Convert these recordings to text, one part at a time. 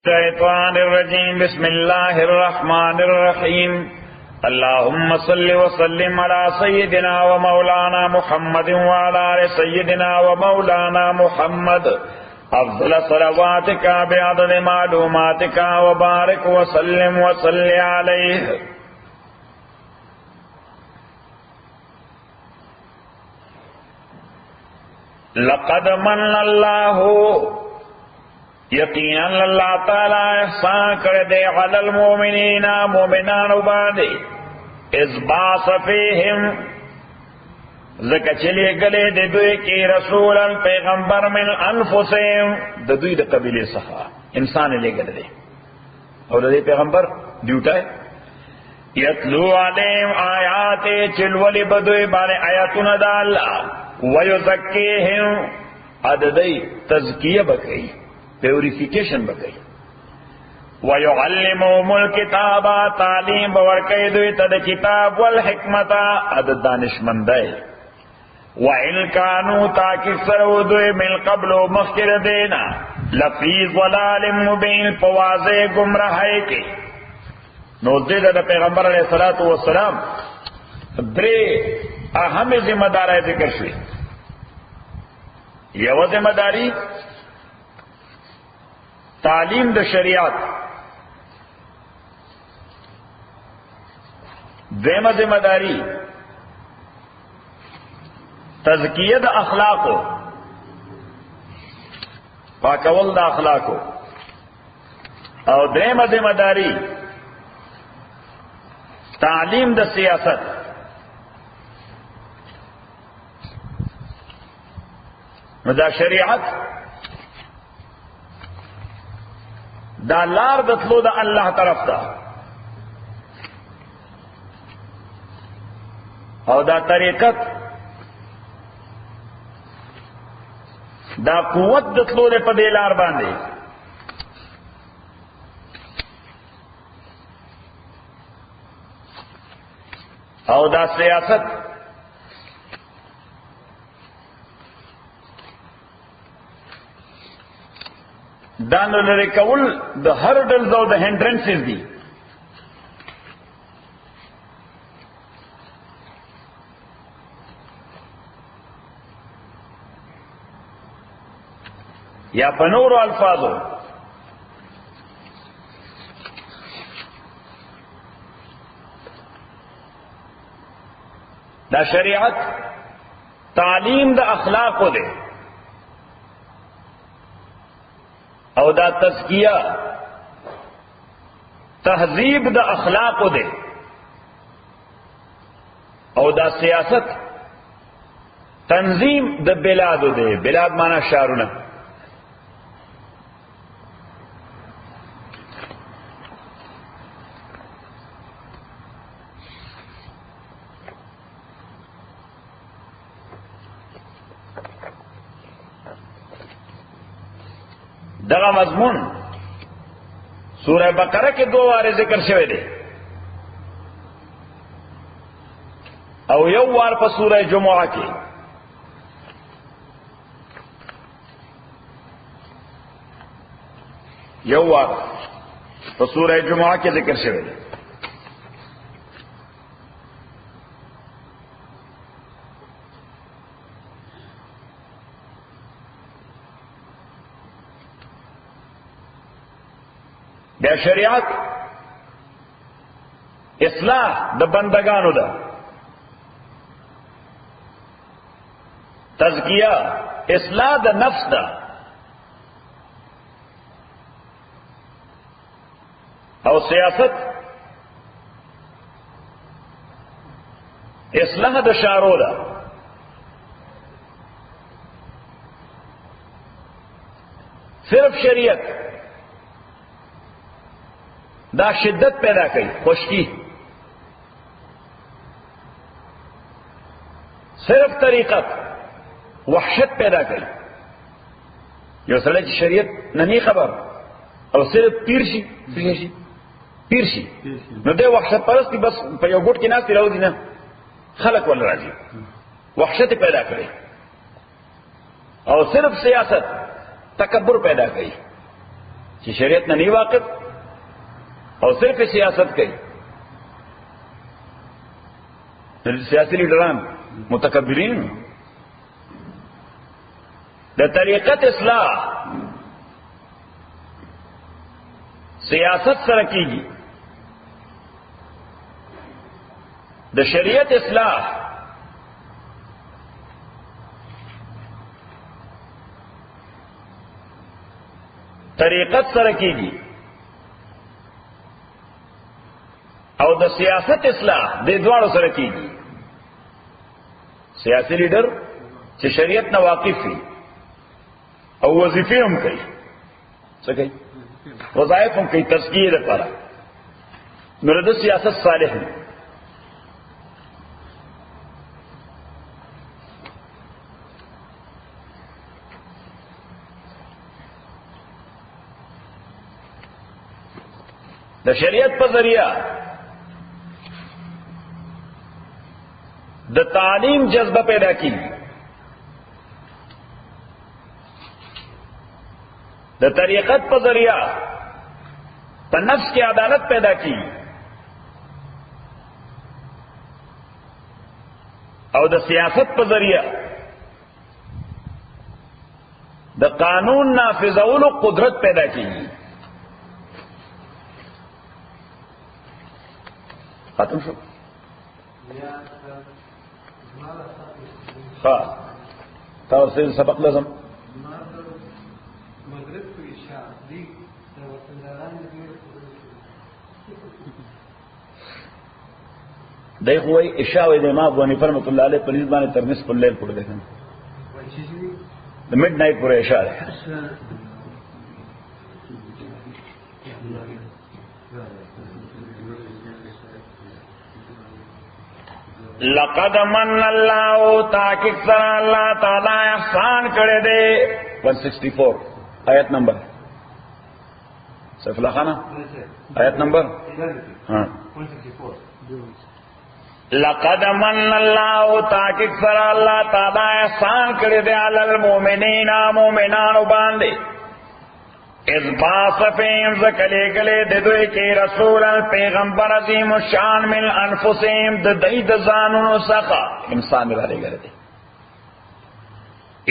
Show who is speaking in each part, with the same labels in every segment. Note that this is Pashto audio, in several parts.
Speaker 1: الشيطان الرجيم بسم الله الرحمن الرحيم اللهم صل وسلم على سيدنا ومولانا محمد وعلى آل سيدنا ومولانا محمد أفضل صلواتك بعدد معلوماتك وبارك وسلم وصل عليه. لقد من الله یقینا اللہ تعالی احسان کر دے علی المؤمنین مومنان باندے اذ بعث فیہم زکا چلے گلے دے دوی کی رسولا پیغمبر من انفسهم دے دوی دے قبیلے صحا انسان لے گلے دے اور دے پیغمبر ڈیوٹا ہے یتلو علیہم آیات چلولی بدوی بانے آیاتون دا اللہ ویزکیہم عددی تزکیہ بکئی پیوریفیکیشن بکئی وَيُعَلِّمُهُمُ الْكِتَابَ تعلیم بورکئی دوی تد کتاب والحکمتا عدد دانشمندائی وَإِنْ كَانُوا تاکہ سرو دوی من قبل مخکر دینا لفی ضلال مبین پوازے گمراہی کی نوزدید دا پیغمبر علیہ السلام درے اہم ذمہ دارہ ذکر شوی یو ذمہ داری تعلیم د شریعت دیمہ ذمہ داری تزکیہ د اخلاق پاکول د اخلاق اور دیمہ ذمہ داری تعلیم د سیاست دا شریعت دا لار دتلو دا اللہ طرف دا اور دا طریقت دا قوت دتلو دے پدے لار باندے اور دا سیاست دانو لري کول د هرډلز او د هندرنسز دي یا په نورو الفاظو دا شریعت تعلیم د اخلاقو ده او دا تزکیہ تہذیب دا اخلاق دے او دا سیاست تنظیم دا بلاد دے بلاد مانا شارنا دغا مضمون سورہ بقرہ کے دو وار ذکر شوے دے او یو وار پا سورہ جمعہ کے یو وار پا سورہ جمعہ کے ذکر شوے دے دا شریعت اصلاح د بندگانو دا تزکیہ اصلاح د نفس دا او سیاست اصلاح د شارو دا صرف شریعت دا شدت پیدا کی خشکی صرف طریقت وحشت پیدا کی یو سړی چې شریعت نه خبر او صرف پیر شي نو دی وحشت پرستی بس په یو ګوټ کې ناست راوځي نه خلق ول راځي وحشت پیدا کړي او صرف سیاست تکبر پیدا کړي چې شریعت نه نه واقف او صرف سیاست کوي. سیاسی لیډران متکبرین د طریقت اصلاح سیاست سره کیږي، د شریعت اصلاح طریقت سره کیږي، او د سیاست اصلاح د دواړو سره کیږي. سیاسی لیډر چې شریعت نه واقف وي او وظیفې هم کوي، څه کوي؟ وظایف هم کوي تزکیه لپاره، نو د سیاست صالح دی. د شریعت په ذریعہ د تعلیم جذبه پیدا کیږي، د طریقت په ذریعہ په نفس کې عدالت پیدا کیږي، او د سیاست په ذریعہ د قانون نافذولو قدرت پیدا کیږي. ختم شو. ها تاسو سے سبق لازم
Speaker 2: مغرب کو عشاء دی د وطنداران دې
Speaker 1: دای خو عشاء د امام ابو حنیفه رحمۃ اللہ علیہ پنځ باندې تر نصف الليل پورې ده، د میډ نایټ پورې عشاء ده. لقد من الله تاکید سره الله تعالی احسان کړی دی. 164 آیت نمبر سیف الله خانه آیت نمبر ہاں. لقد من الله تاکید سره الله تعالی احسان کړی دی علی المؤمنین مؤمنانو باندې اذ باس فیم زکلے گلے ددوئی کی رسول پیغمبر عظیم الشان من انفسیم ددئی دزانون سخا انسان رالے گلے دے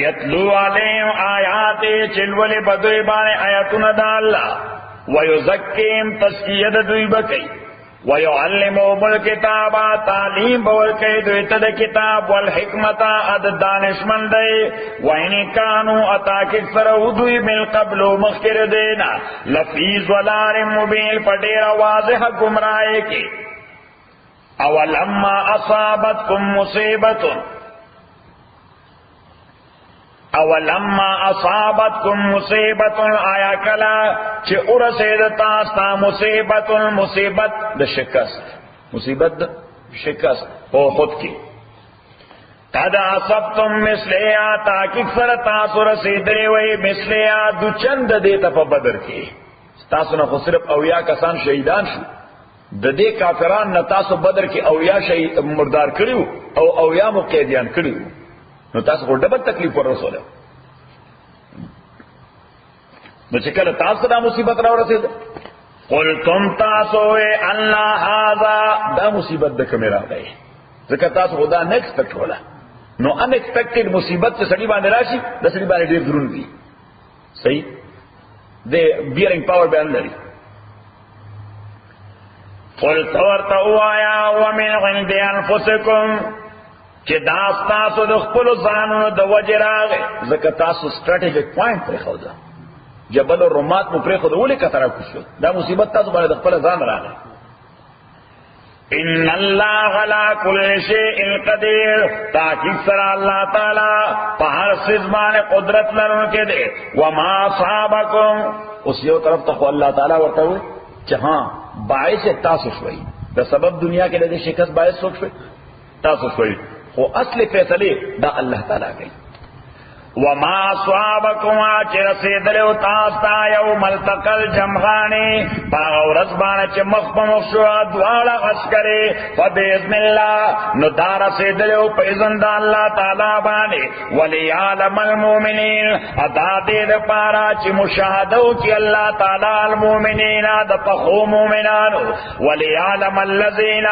Speaker 1: یتلو علیہم آیات چلولی بدوئی بانے آیاتون دا اللہ ویزکیم تسکیہ ددوئی بکی وَيُعَلِّمُهُمُ الْكِتَابَ تعلیم بورکے دویتد کتاب والحکمت اد دانشمند وَإِنِ كَانُوا اتاکک سرہدوی من قبل مخکر دینا لفی ضلال مبین پڑیر واضح گمراہے کی اولما اصابتکم مصیبت اولما اصابتکم مصیبت آیا کلا چه ارسید تاستا مصیبت مصیبت د شکست مصیبت د شکست او خود کی قد اصبتم مثلیا تاکیق سر تاسو رسیدلی وی مثلیا دو چند دیتا پا بدر کی تاسو نخو صرف اویا کسان شہیدان شو د دې کافران نه تاسو بدر کې اویا مردار کړیو او اویا مو قیدیان کړیو نو تاسو کو ډبل تکلیف ورسوله نو چې کله تاسو دا مصیبت را ورسید قلتم تاسو الله هذا دا مصیبت د کومه راغی ځکه تاسو خدا نه ایکسپیکټ ولا نو ان ایکسپیکټډ مصیبت چې سړي باندې راشي د سړي باندې ډیر ضرور دي صحیح د بیرنګ پاور باندې لري قلت ورته وایا ومن عند انفسکم چې دا تاسو د خپل ځانونو د وجه راغی ځکه تاسو سټریټیجیک پوینټ پرې خو ده جبل الرمات مو پرې خو ده ولې کتره کوشو دا مصیبت تاسو باندې د خپل ځان راغی ان الله على كل شيء قدير تاکید سره الله تعالی په هر څه باندې قدرت لرونکی دی وما صابکم اوس یو طرف ته الله تعالی ورته وي چې ها باعث تاسو شوي د سبب دنیا کې د شکست باعث څوک شوي تاسو شوي خو اصل فیصله دا الله تعالی کوي وما اصابکم چې رسیدلو تاسو ته یوم التقى الجمعان باغ ورځبانه چې مخ په مخ شو دواړه عسکرې فباذن الله نو دا رسیدلو په اذن د الله تعالی باندې وليعلم المؤمنین ادا دې لپاره چې مشاهده وکړي الله تعالی المؤمنین د پخو مؤمنانو وليعلم الذين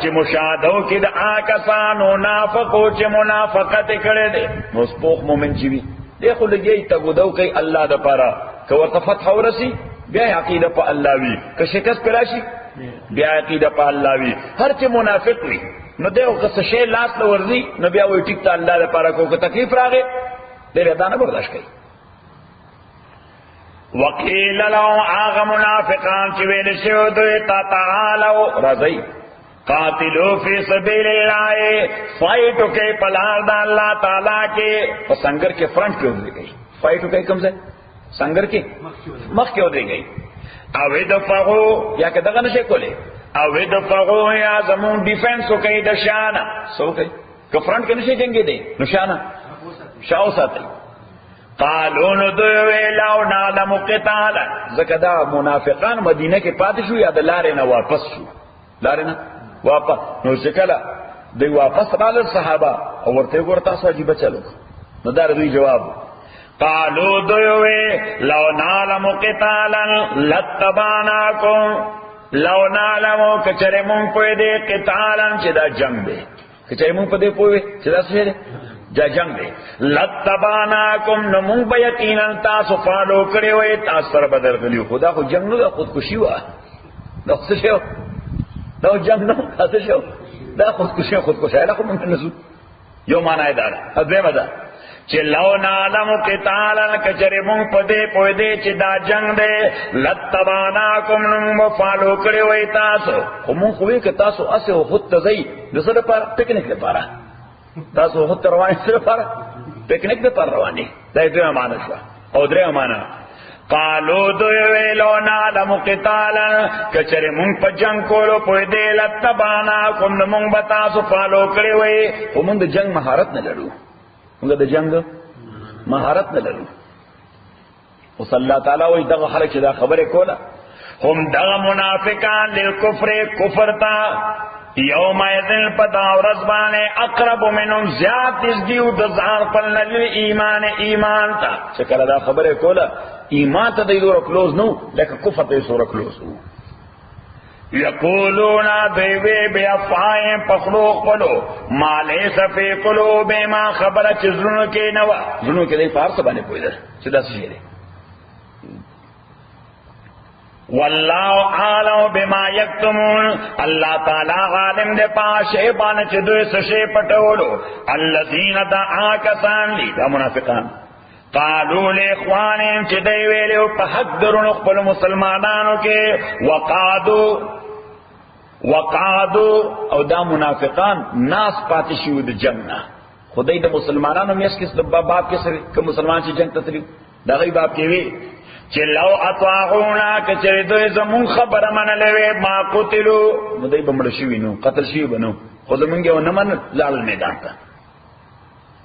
Speaker 1: چې مشاهده وکړي د آکسانو نافقو چې منافقت کړي دي نو سپوخ مؤمن جیوی دیکھو لگئی تگودو کئی اللہ دا پارا کہ ورطا فتح و رسی بیا عقیدہ پا اللہ وی کہ شکست پراشی بیا عقیدہ پا اللہ وی ہر چی منافق وی نو دیو کس شیر لاس لورزی نو بیا وی ٹکتا اللہ دا پارا کو کہ تکلیف راگے دیر ادانا برداشت کئی وقیل لهم آغا منافقان چویل شو دویتا تعالو رضی قاتلو فی سبیل اللہ فائٹو کے پلار دا اللہ تعالیٰ کے سنگر کے فرنٹ کیوں دے گئی فائٹو کے کم سے سنگر کے مخ کیوں دے گئی اوید فغو یا کہ دغا نشے کولے اوید فغو یا زمون ڈیفینس ہو کئی دشانا سو کئی کہ فرنٹ کے نشے جنگے دے نشانا شاو ساتے قالون دوئے لاو نعلم قتالا زکدہ منافقان مدینہ کے پاتشو یا دلارینا واپس شو لارینا واپس نو شکلا دی واپس رال صحابہ ورته ورته ساجي بچلو نو دار دوی جواب قالو دوی لو نعلم قتالا لتبعناكم لو نعلم کچره مون په دې قتالا چې دا جنگ دی کچره مون په دې پوي چې دا څه دی دا جنگ دی لتبعناكم نو مون به یقینا تاسو فالو کړی وای تاسو سره بدل کړیو خدا خو جنگ نو خودکشي وا نو څه شو دا جنگ نو خاطر شو دا خودکشي دا خو مونږ نزو یو معنی دا ده مدا چې لو نعلم قتالا کچره مونږ پدې پوي دې چې دا جنگ دی لتبعناكم نو فالو کړی وای تاسو خو مونږ خو کې تاسو اسه خود تزي د سره پر پکنیک لپاره تاسو خود رواني سره پر پکنیک لپاره رواني دا دې معنی شو او درې معنی قالو دوی لو نعلم قتالا کچره مونږ په جنگ کولو پوي دې لتبعناكم نو مونږ به تاسو فالو کړی وای خو مونږ د جنگ مهارت نه لرو مونږ د جنگ مهارت نه لرو او صلی الله تعالی وای دغه خلک چې دا خبره کوله هم دغه منافقان للکفر کفر تا یوم یذل پتا ورزبانه اقرب منهم زیاد دیو د ځان په لل ایمان ایمان تا چې کله دا خبره کوله ایمان ته دی ور کلوز نو لکه کفر ته سور کلوز یقولون دیوی بیافائیں پخلوق پلو ما لیس فی قلوب ما خبر چی زنو کے نوا زنو کے دی فارس بانے پوئی در چی دا سی شیرے واللہ عالم بما یکتمون اللہ تعالی عالم دے پاشے بانے چی دوی سشے پٹولو الذین دا آکسان لی دا منافقان قالو لیخوانیم چی دیویلیو پا حق درون اقبل مسلمانانو کے وقعدو او دا منافقان ناس پاتشیو دا جنگنا خدای دا مسلمانانو میس کس باب کس که مسلمان چی جنگ تسلیو دا غی باب کیوی چی لو اطواعونا کچری دوی زمون خبر من لوی ما قتلو مدای بمڑشیوی نو قتل شیو بنو خود منگی و نمن لعل میدان تا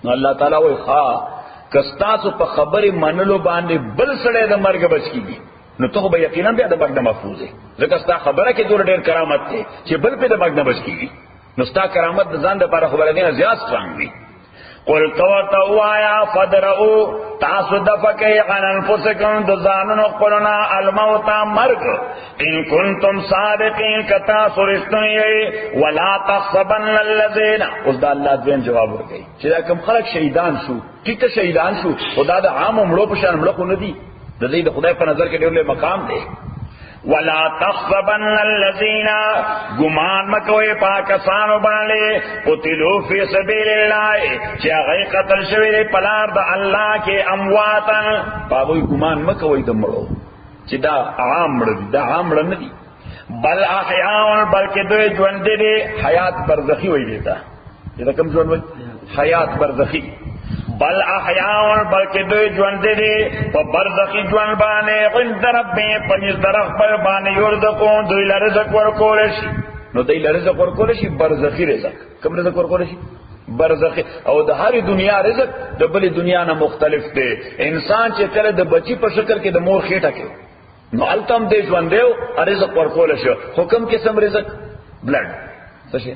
Speaker 1: نو اللہ تعالی وی خواه کستاسو په خبرې منلو باندې بل سړی د مرګ بچ کیږي نو ته به یقینا بیا د مرګ نه محفوظ یې ځکه ستا خبره کې ډېر ډېر کرامت دی چې بل په د مرګ نه بچ کیږي نو ستا کرامت د ځان لپاره خبره دی زیات سترنګ وي قل تو وایا فدرؤ تاسو دفکه عن انفسکم د ځانونو خپلنا الموت مرګ ان کنتم صادقین کتا سرستنی ولا تحسبن الذين اوس دا الله دین جواب ورکړي چې دا کوم خلک شهیدان شو ټیټه شهیدان شو خدا د عام مړو په شان مړو نه دي د دې د خدای په نظر کې ډېر لوی مقام دی ولا تحسبن الذين گمان مکوئے پاکستانو باندې قتلوا فی سبیل اللہ چې هغه قتل شوی دی پلار د الله کې امواتن باوی گمان مکوئے د مړو چې دا عام مړ دي دا عام مړ نه دي بل احیاء بلکې دوی ژوند دي حیات برزخی وای دی تا دا کوم ژوند وای حیات برزخی بل احیاء بلکہ دوی ژوند دي په برزخی ژوند باندې عند ربهم پنځ درخ پر باندې یرزقون دوی رزق ورکول شي نو دوی رزق ورکول شي برزخی رزق کوم رزق ورکول شي برزخی او د هر دنیا رزق د بل دنیا نه مختلف دی. انسان چې کله د بچی په شکل کې د مور خېټه کې نو التم دې ژوند دیو رزق ورکول شو. حکم قسم رزق بلډ څه شي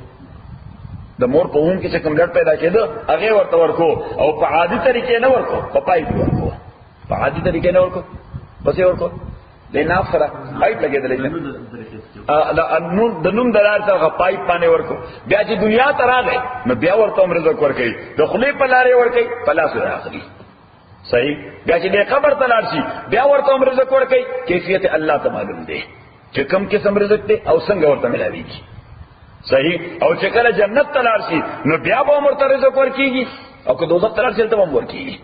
Speaker 1: د مور په ووم کې چې کوم ډډ پیدا کېده هغه ورته ورکو او په عادي طریقې نه ورکو، په پایپ ورکو، په عادي طریقې نه ورکو، پسې ورکو لناف سره پایپ لګېدلې نو د نوم دلار سره پایپ باندې ورکو. بیا چې دنیا ته راغی نو بیا ورته رزق ورکړي، د خولې په لارې ورکړي، په لاس راخلي. صحیح. بیا چې د قبر ته لاړ شي بیا ورته رزق ورکړي. کیفیت الله ته معلوم دی چې کوم قسم رزق دی او څنګه ورته ملاويږي. صحیح. او چې کله جنت ته لاړ شي نو بیا به ورته رزق ورکيږي، او که دوزخ ته لاړ شي ته به ورکيږي،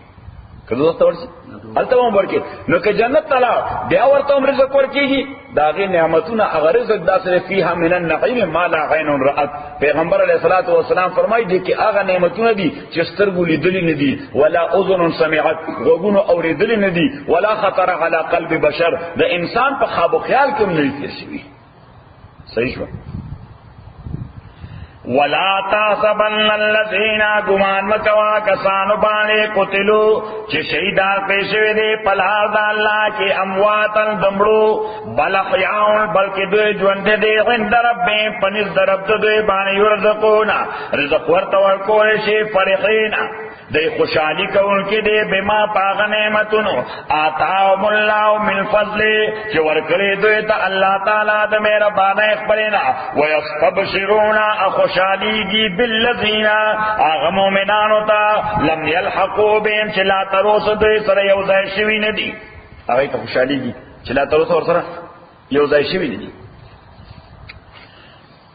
Speaker 1: که دوزخ ته ورشي هلته به ورکي. نو که جنت ته لاړ بیا ورته رزق ورکيږي. دا غي نعمتونه هغه رزق داسره فيها من النعيم ما لا عين رأت. پیغمبر علیه الصلاۃ والسلام فرمایي دي چې هغه نعمتونه دي چې سترګو لیدلې نه دي، ولا اذن سمعت غوګونو اورېدلې نه دي، ولا خطر على قلب بشر د انسان په خواب او خیال کې نه تیر شي. صحیح شو. ولا تحسبن الذين غمان مکوا کسانو باندې قتلوا چې شهیدان پېښوي دي په لار د الله کې امواتن دمړو بل احیاء بلکې دوی ژوند دي عند ربهم پنځ درب دوی باندې يرزقون رزق ورته ورکول شي فرحین دی خوشحالی کونکي دی بما پاغ نعمتونو آتاهم الله من فضل چې ورکړي دوی ته الله تعالی د مهربانۍ خبرنا ويستبشرون خوشحالیږي بالذین هغه مؤمنانو ته لم يلحقوا بهم چې لا تر اوسه دوی سره یو ځای شوي نه دي. هغه ته خوشحالیږي چې لا تر اوسه ورسره یو ځای شوي نه دي.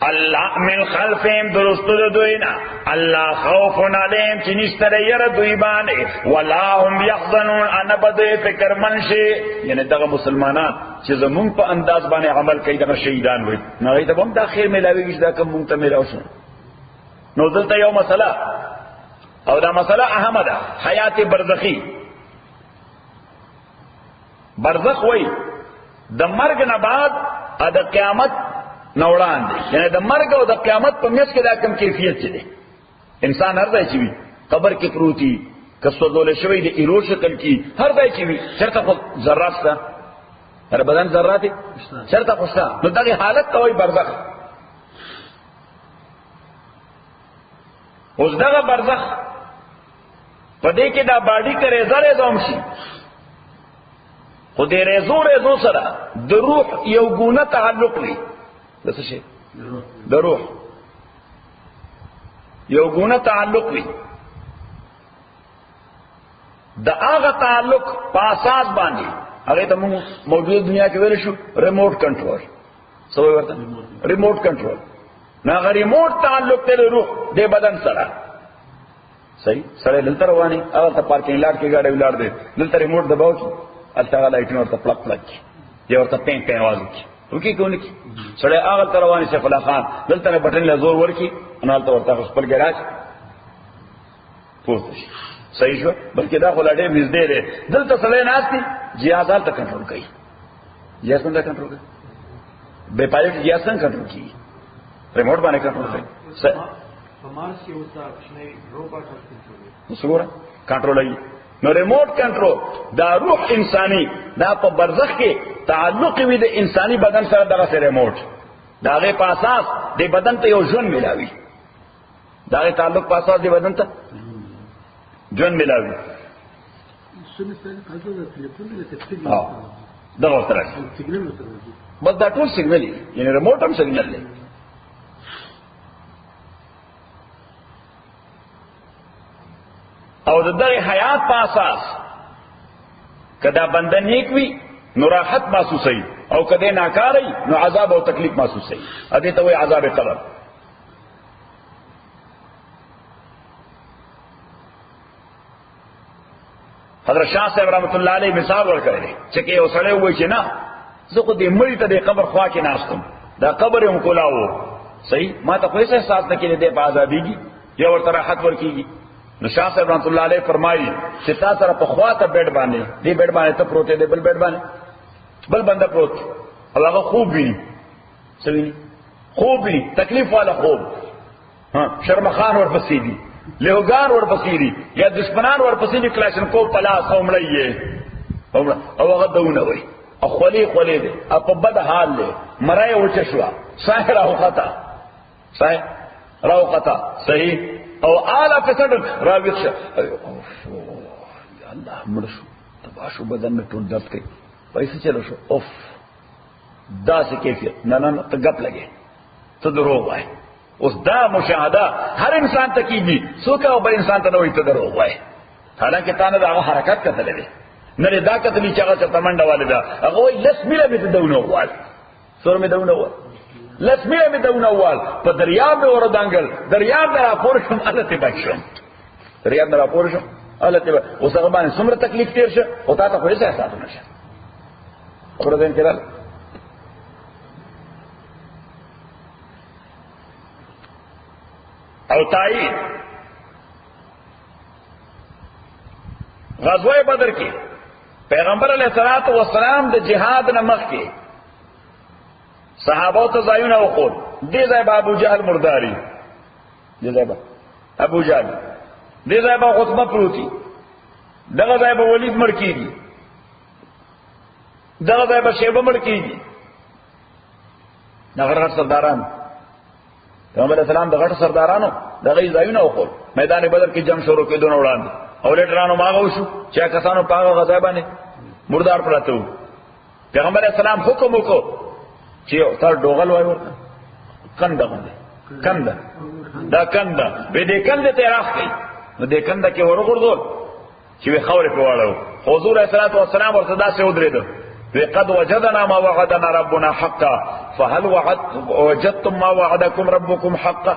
Speaker 1: الله من خلفهم درستو دوینا الله خوف علیهم چې نشته ير دوی باندې ولا هم يحزنون ان بده فکر منشي. یعنی دغه مسلمانان چې زمون په انداز باندې عمل کوي دغه شهیدان وي نو ایته هم د اخر ملاويږي دا کوم مونږ ته ملاوي. نو دلته یو مسله او دا مسله اهمه ده، حیات برزخی. برزخ وای د مرګ نه بعد د قیامت نوړان دي، یعنی د مرګ او د قیامت په میس کې دا کوم کیفیت چي دي. انسان هر ځای چې وي قبر کې پروتي کسو دول شوی د ایرو شکل کې هر ځای چې وي چرته خو ذرات شته، هر بدن ذرات چرته خوشته. نو دغه حالت ته وای برزخ. اوس دغه برزخ په دې کې دا باډي کرے زره زوم شي، خو دې رزو سره د روح یو ګونه تعلق لري. دسه شي د روح یو ګونه تعلق وي، د هغه تعلق په اساس باندې هغه ته موږ موجوده دنیا کې ویل شو ریموټ کنټرول. سوې ورته ریموټ کنټرول. نه ریموټ تعلق ته روح د بدن سره. صحیح. سره دلته رواني او ته پارکینګ لاټ کې گاډي ولار دي دلته ریموټ دباو کی الته لایټونه ورته پلک پلک کی یا ورته پین پین आवाज کی وکي کوي کی سره هغه تر رواني سیف الله خان دلته بټن له زور ورکی انال ته ورته خپل ګراج پوښتنه. صحیح شو. بلکې دا خلاډې نږدې ده دلته سره ناشتي جهازات ته کنټرول کوي. جهاز څنګه کنټرول کوي؟ به پایلټ جهاز څنګه کنټرول کوي؟ ریموټ باندې کنټرول کوي.
Speaker 2: مارس کې وتا شنه روبوټ کنټرول
Speaker 1: وسوره کنټرول کوي. نو ریموټ کنټرول دا روح انساني دا په برزخ کې تعلق وي د انساني بدن سره. دغه ریموټ داغه په اساس د بدن ته یو ژوند ملاوي، داغه تعلق په اساس د بدن ته ژوند ملاوي. دغه سره بس دا ټول سیګنل یعنی ریموټ هم سیګنل دی. او د دغه حیات په اساس کدا بنده نیک وي نو راحت محسوسي، او کده ناکاري نو عذاب او تکلیف محسوسي. ا دې ته وایي عذاب قبر. حضرت شاه صاحب رحمت الله علیه مثال ورکړی چې کې یو سړی وایي چې نه زه خو دې مړی ته د قبر خوا کې ناستم، دا قبر هم کولاو. صحیح. ما ته خو هیڅ احساس نه کېږي دې په عذابېږي یا ورته راحت ورکېږي. نو شاه صاحب رحمت الله علیه فرمایي چې تاسو سره په خوا ته بیډ باندې دې بیډ باندې ته پروت دی، بل بیډ باندې بل بنده پروت، هغه خوب ویني. سوي خوب ویني تکلیف والا خوب. ها شرمخان ورپسې دي لیوګان ورپسې دي یا دشمنان ورپسې دي کلاشنکوف پلاس او مړی او هغه دونه وي او خولي دي په بد حال دی مرای وچ شو ساحر او خطا صحیح راو خطا صحیح او اعلی فسد راويخ شه الله مړ شو تباشو بدن میں ټول درد کوي پیسې چلو شو اوف دا څه کیفیت نه ته غپ لګي ته دروغ وای اوس دا مشاهده هر انسان ته کیږي څوک او بل انسان ته نوې ته دروغ وای حالانکه تانه دا حرکت کتلې ده نه دا کتلې چې هغه ته منډه والده هغه وای لس میله به دونه وای سور می دونه وای لس میله به دونه وای په دریاب به ور دانګل دریاب نه پور شم الله ته بچم دریاب نه پور شم الله ته اوس هغه باندې څومره تکلیف تیر شه او تا ته خو یې احساس نشه اورځین کړه او تایید غزوه بدر کې پیغمبر علیہ الصلوۃ والسلام د جهاد نه مخکې صحابه ته ځایونه وقول دې ځای ابو جهل مرداری دې ځای ابو جهل دې ځای عتبہ پروتي دغه ځای ولید مړ کیږي دغه ځای شیبه مړ کیږي نغرغټ سرداران پیغمبر اسلام د غټ سردارانو دغه ځایونه وقول میدان بدر کې جنگ شروع کېدون وړاندې او لیډرانو ماغو شو چې کسانو پاغه غزا باندې مردار پراته وو پیغمبر اسلام حکم وکړو چې تر ډوغل وای ورته کنده باندې کنده دا کنده به دې کنده ته راخی نو دې کنده کې ورغورځول چې وی خورې په واړو حضور صلی الله علیه وسلم ورته دا څه ودرېدو قد وجدنا ما وعدنا ربنا حقا فهل وجدتم ما وعدكم ربكم حقا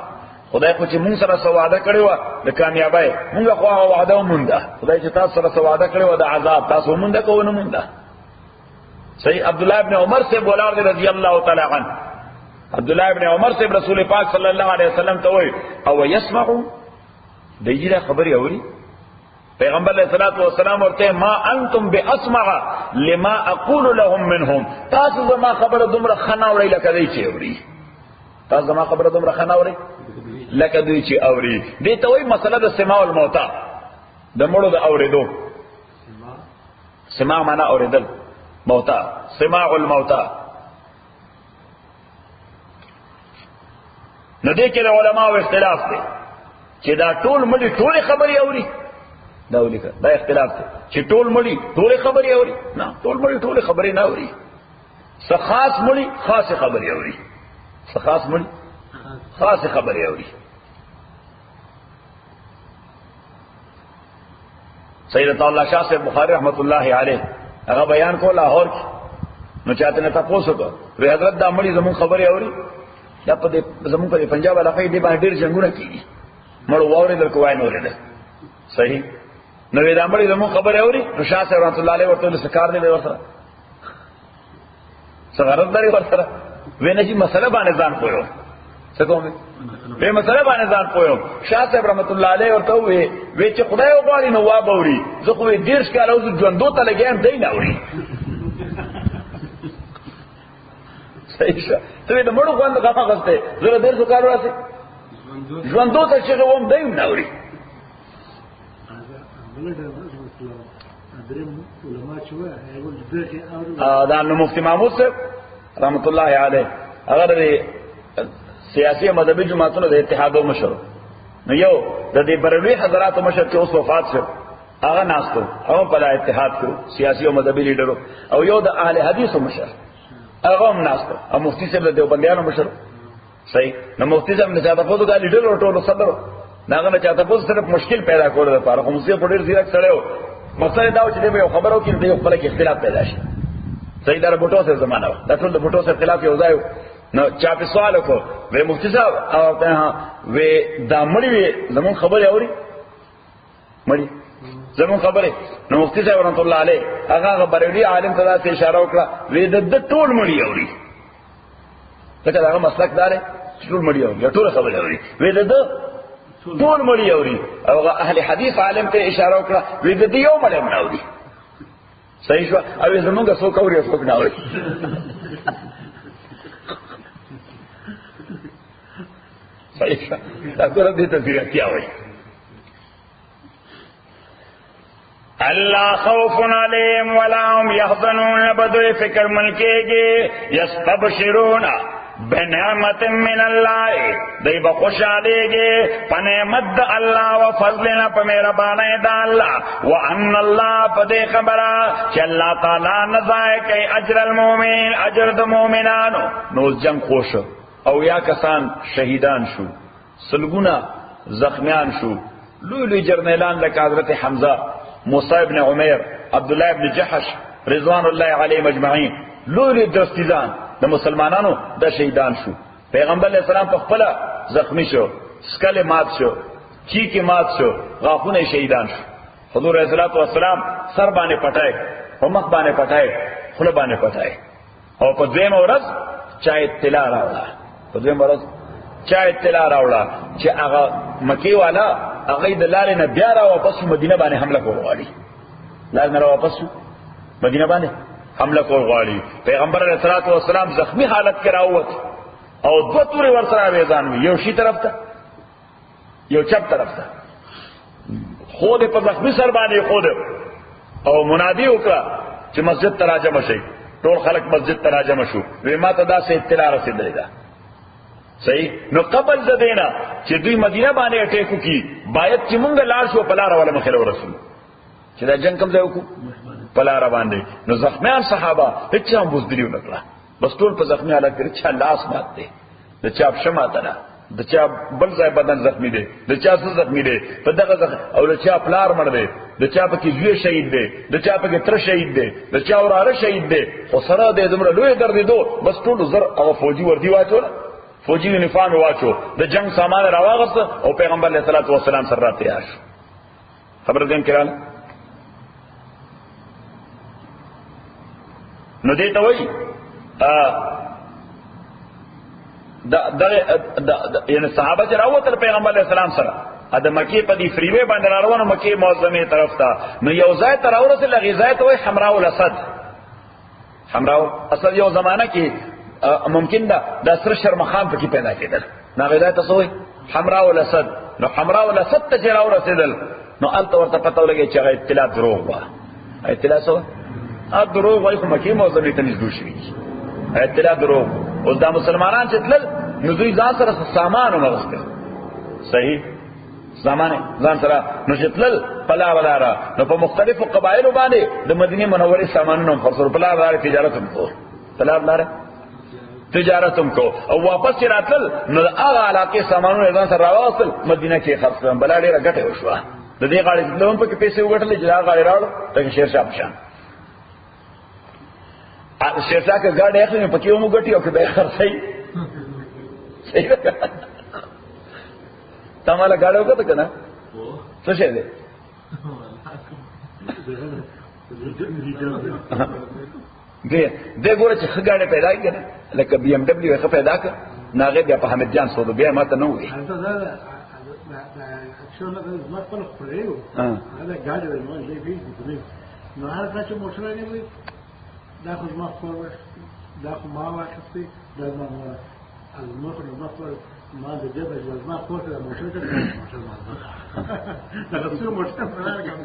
Speaker 1: خدای خو چې مونږ سره وعده کړی و د کامیابی مونږ خو وعده ومنده خدای چې تاسو سره وعده کړی و د عذاب تاسو مونږه کوو نه مونږه صحیح عبد الله ابن عمر سے بولا رضی اللہ تعالی عنہ عبد الله ابن عمر سے رسول پاک صلی الله علیه وسلم ته وی او يسمعوا دایره خبر اوري پیغمبر علیہ الصلوۃ والسلام ورته ما انتم باسمع لما اقول لهم منهم تاسو زما خبره دومره خناوري لکه دی چې اوري تاسو زما خبره دومره خناوري لکه دی چې اوري دې ته وایي مسله د سماع الموتى د مړو د اوریدو سماع معنا اوریدل موتى سماع الموتى نو دې کې علماء اختلاف دي چې دا ټول مړي ټول خبري اوري دا ولیکه دا اختلاف دی چې ټول مړي ټول خبري اوري نه ټول مړي ټول خبري نه اوري څه خاص مړي خاص خبري اوري څه خاص مړي خاص خبري اوري سید الله شاه صاحب بخاری رحمت الله علیه هغه بیان کو لاهور کې نو چاته نه تاسو کو وی حضرت دا مړي زمون خبري اوري دا په زمون په پنجاب علاقې دی باندې ډیر جنگونه کیږي مړ ووري د کوای نه ورده صحیح نو دا مړي زمون خبري اوري نو شاه صاحب رحمت الله علیه ورته سکار دی ورسره سغارت لري ورسره وینه چې مسله باندې ځان پوهو څه کوم به مسله باندې ځان پوهو شاه صاحب رحمت الله علیه ورته وی چې خدای وغواړي نو وا بوري زه خو ډیر ښکار او ژوندو ته لګیم دی نه اوري صحیح شه ته د مړو باندې غفا غسته زه ډیر ښکار واسه ژوندو ته چې ووم دی نه اوري دا نو مفتی محمود صاحب رحمت الله علیه هغه سیاسی مذهبي جماعتونو د اتحادو مشر نو یو د دې بروي حضرات مشر چې اوس وفات شو هغه ناستو هغه په اتحاد کې سیاسی او مذهبي لیډرو او یو د اهل حدیثو مشر هغه هم ناستو او مفتی صاحب د دیوبندیانو مشر صحیح نو مفتی صاحب نه چاته په دغه لیډر او ټولو صدر داغه نه چاته په صرف مشکل پیدا کول لپاره خو مصیبت ډیر زیات سره و مسله دا و چې یو خبرو کې د خپل کې اختلاف پیدا شي صحیح در بوټو سره زمانہ دا ټول د بوټو سره اختلاف یو ځای نو چا په سوال وکړو وې مفتی صاحب او ته وې دا مړی زمون خبره اوري مړی زمون خبره نو مفتی صاحب رحمت الله علیه هغه بریلی عالم ته څه اشاره وکړه وې د ټول مړی اوري څنګه هغه مسلک دار ټول مړی اوري ټول خبره اوري وې د ټول مړی اوري او اهل حدیث عالم ته اشاره وکړه وې د یو مړی نه اوري صحیح شو او زمونږه څوک اوري څوک نه اوري صحیح دا ګور دې ته کیا وای اللہ خوف علیہم ولا هم یحزنون بدوی فکر ملکے گے یستبشرون بنعمت من اللہ دی بخوشحالی گے پنعمت دا اللہ و فضلنا پا مہربانی دا اللہ وان اللہ پا دے خبرہ کہ اللہ تعالی نزائے کئی اجر المومنین اجر دا مومنانو نوز جنگ خوش او یا کسان شہیدان شو سلگونا زخمیان شو لوی جرنیلان لکا حضرت حمزہ موسیٰ ابن عمیر عبداللہ ابن جحش رضوان اللہ علیہ مجمعین لوی درستیزان دا مسلمانانو دا شہیدان شو پیغمبر علیہ السلام پا خپلا زخمی شو سکل مات شو چیکی مات شو غافون شہیدان شو حضور علیہ السلام سر بانے پٹائے مخ بانے پٹائے خل بانے پٹائے اور پا دویم ورز چاہے اطلاع راوڑا پا دویم ورز چاہے اطلاع راوڑا چاہے آغا مکی والا اغی د لارې نه بیا را واپس مدینه باندې حمله کول غواړي لار نه را واپس مدینه باندې حمله کول غواړي پیغمبر علیه الصلاۃ والسلام زخمی حالت کې راووت او دوه تورې ورسره میدان وي یو شي طرف ته یو چپ طرف ته خود په زخمی سر باندې خود او منادی وکړه چې مسجد ته راجم شي ټول خلک مسجد ته راجم شو وی ما ته دا څه اطلاع رسیدلې ده صحیح نو قبل زدینا چې دوی مدینه باندې اٹیکو کی باید چې مونږ لار شو پلار ولا مخله ورسول چې دا جنگ کم ځای وکړو پلار باندې نو زخمیان صحابه هیڅ هم بوزدلیو نکړه بس ټول په زخمی حالت کې چې لاس مات دی د چا شمه تنا د چا بل ځای بدن زخمی دی د چا څه زخمی دی په دغه او د چا پلار مړ دی د چا په کې زوی شهید دی د چا په کې تر شهید دی د چا وراره شهید دی خو سره د زمره لوی درد دو بس ټول زر او فوجي وردی واچول فوجی یونیفارم واچو د جنگ سامان راواغست او پیغمبر علیہ الصلوۃ والسلام سره را تیار شو خبر دین کړه نو دې ته وای یعنی صحابه چې راوتل پیغمبر علیہ السلام سره د مکی په دی فریوی باندې روانو مکی معظمه طرف ته نو یو ځای ته راورسل غذای ته وای حمراء الاسد حمراء الاسد یو زمانہ کې ممکن دا سر شرمخان پکې پیدا کېدل ناغذای تسوي حمراء الاسد نو حمراء الاسد ته جراو رسیدل نو الته ورته پته ولګي چې اطلاع دروغ وا اطلاع سو دروغ وای خو مکی موضوع ته نږدې شي اطلاع دروغ اوس دا مسلمانان چې تل نو دوی ځان سره سامان ومغسته صحیح سامان ځان سره نو چې تل پلا ولاره نو په مختلفو قبایلو باندې د مدینه منورې سامانونو خرڅول پلا ولاره تجارت هم کو پلا ولاره تجارتم کو او واپس راتل نو هغه علاقه سامانونه ځان سره راوصل مدینه کې خرڅ کړم بل ډیره ګټه وشوه د دې غاړې لوم په کې پیسې وګټلې چې هغه غاړې راوړ ته شیر شاه پشان شیر شاه کې غاړې اخلي په کې مو ګټي او کې به خرڅي صحیح ده تماله غاړه وکړه کنه څه شه ده دے ګوره چې خګاړه پیدا کړه لکه بي ام دبليو ښه پیدا کړ ناغه بیا په حمید جان سودو بیا ماته نه وي
Speaker 2: ما خپل خپلېو دا ګاډي نو یې وی نو هغه چې موټر نه وي دا خو ما خپل دا خو ما واخستې دا ما الموټر ما خپل ما د دې د ما خپل د موټر ته موټر ما دا څو موټر نه راګم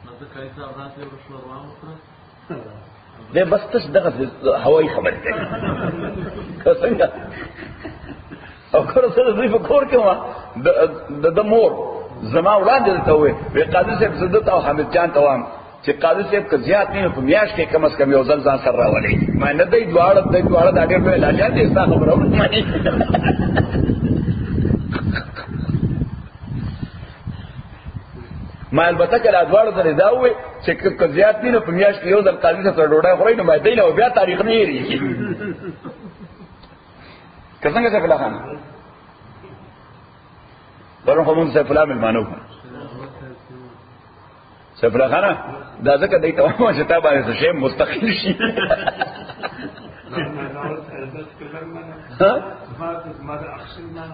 Speaker 2: نو څه کایسه راځي ورشو ورو
Speaker 1: ده بس تش دغه هوایي خبر ده څنګه او کله سره دوی په کور کې و د مور زما وړاندې ته وې وی قاضي صاحب زدت او حمید جان توام چې قاضي صاحب که زیات نه په میاش کې کم از کم یو ځل ځان سره راولي ما نه دی دواړه د ډېر په علاج دي استا خبره ونه ما البته کله دواړه سره دا وې چې که زیات نه په میاش کې یو ځل قاضي سره ډوډۍ خوري نو باید نه بیا تاریخ نه یری څنګه څه فلا خان ورن کوم څه فلا ملمانو څه فلا خان دا ځکه دای ته ما چې تا باندې شی مستقل شي ها ما دا اخشن نه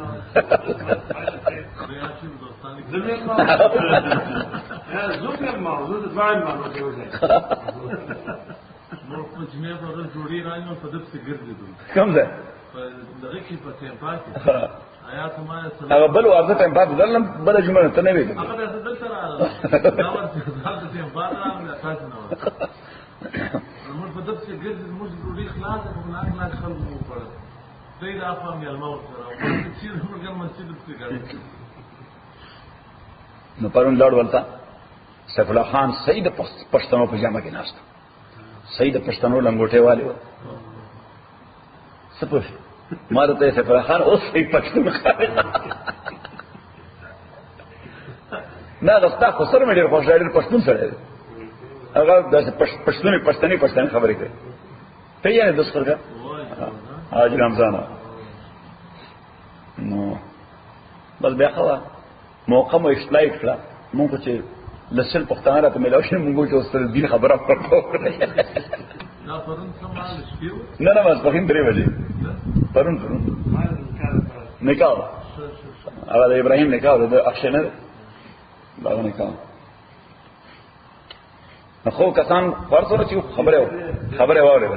Speaker 1: زوجة الموضوع تبع الموضوع نو په جمعه په جوړی راځو په دې څه ګرځېدو کوم ځای دغه کې په تیمپاکي آیات ما هغه بل ورته تیمپاکي دلم بل جمعه ته نه ویل هغه د دل سره
Speaker 2: موږ په دغه ګرځي موږ ډوډۍ خلاصه په لاک لاک خلک مو پړ دوی دا فهم یې الموت سره چې موږ مسجد کې ګرځي
Speaker 1: نو پرون لړ ولتا سیف الله خان سید پښتنو په جامه کې ناشته سید پښتنو لنګوټه والے و سپوږ مارته سیف الله خان اوس سید پښتنو نه غستا خو سره مې ډېر خوشاله پښتون سره هغه د پښتني خبرې کوي ته یې د څرګه حاجی رمضان نو بس بیا خو موقع مو اصلاح کړه مونږ چې لسل پښتانه راته ملاو شي مونږ چې اوس دین خبره ورکړو
Speaker 2: دا پرون سمال شپیو
Speaker 1: نه بس په 3 بجې پرون نکاح هغه د ابراهیم نکاح د اخشنه دا نکاح خو کسان ورسره چې خبره واوري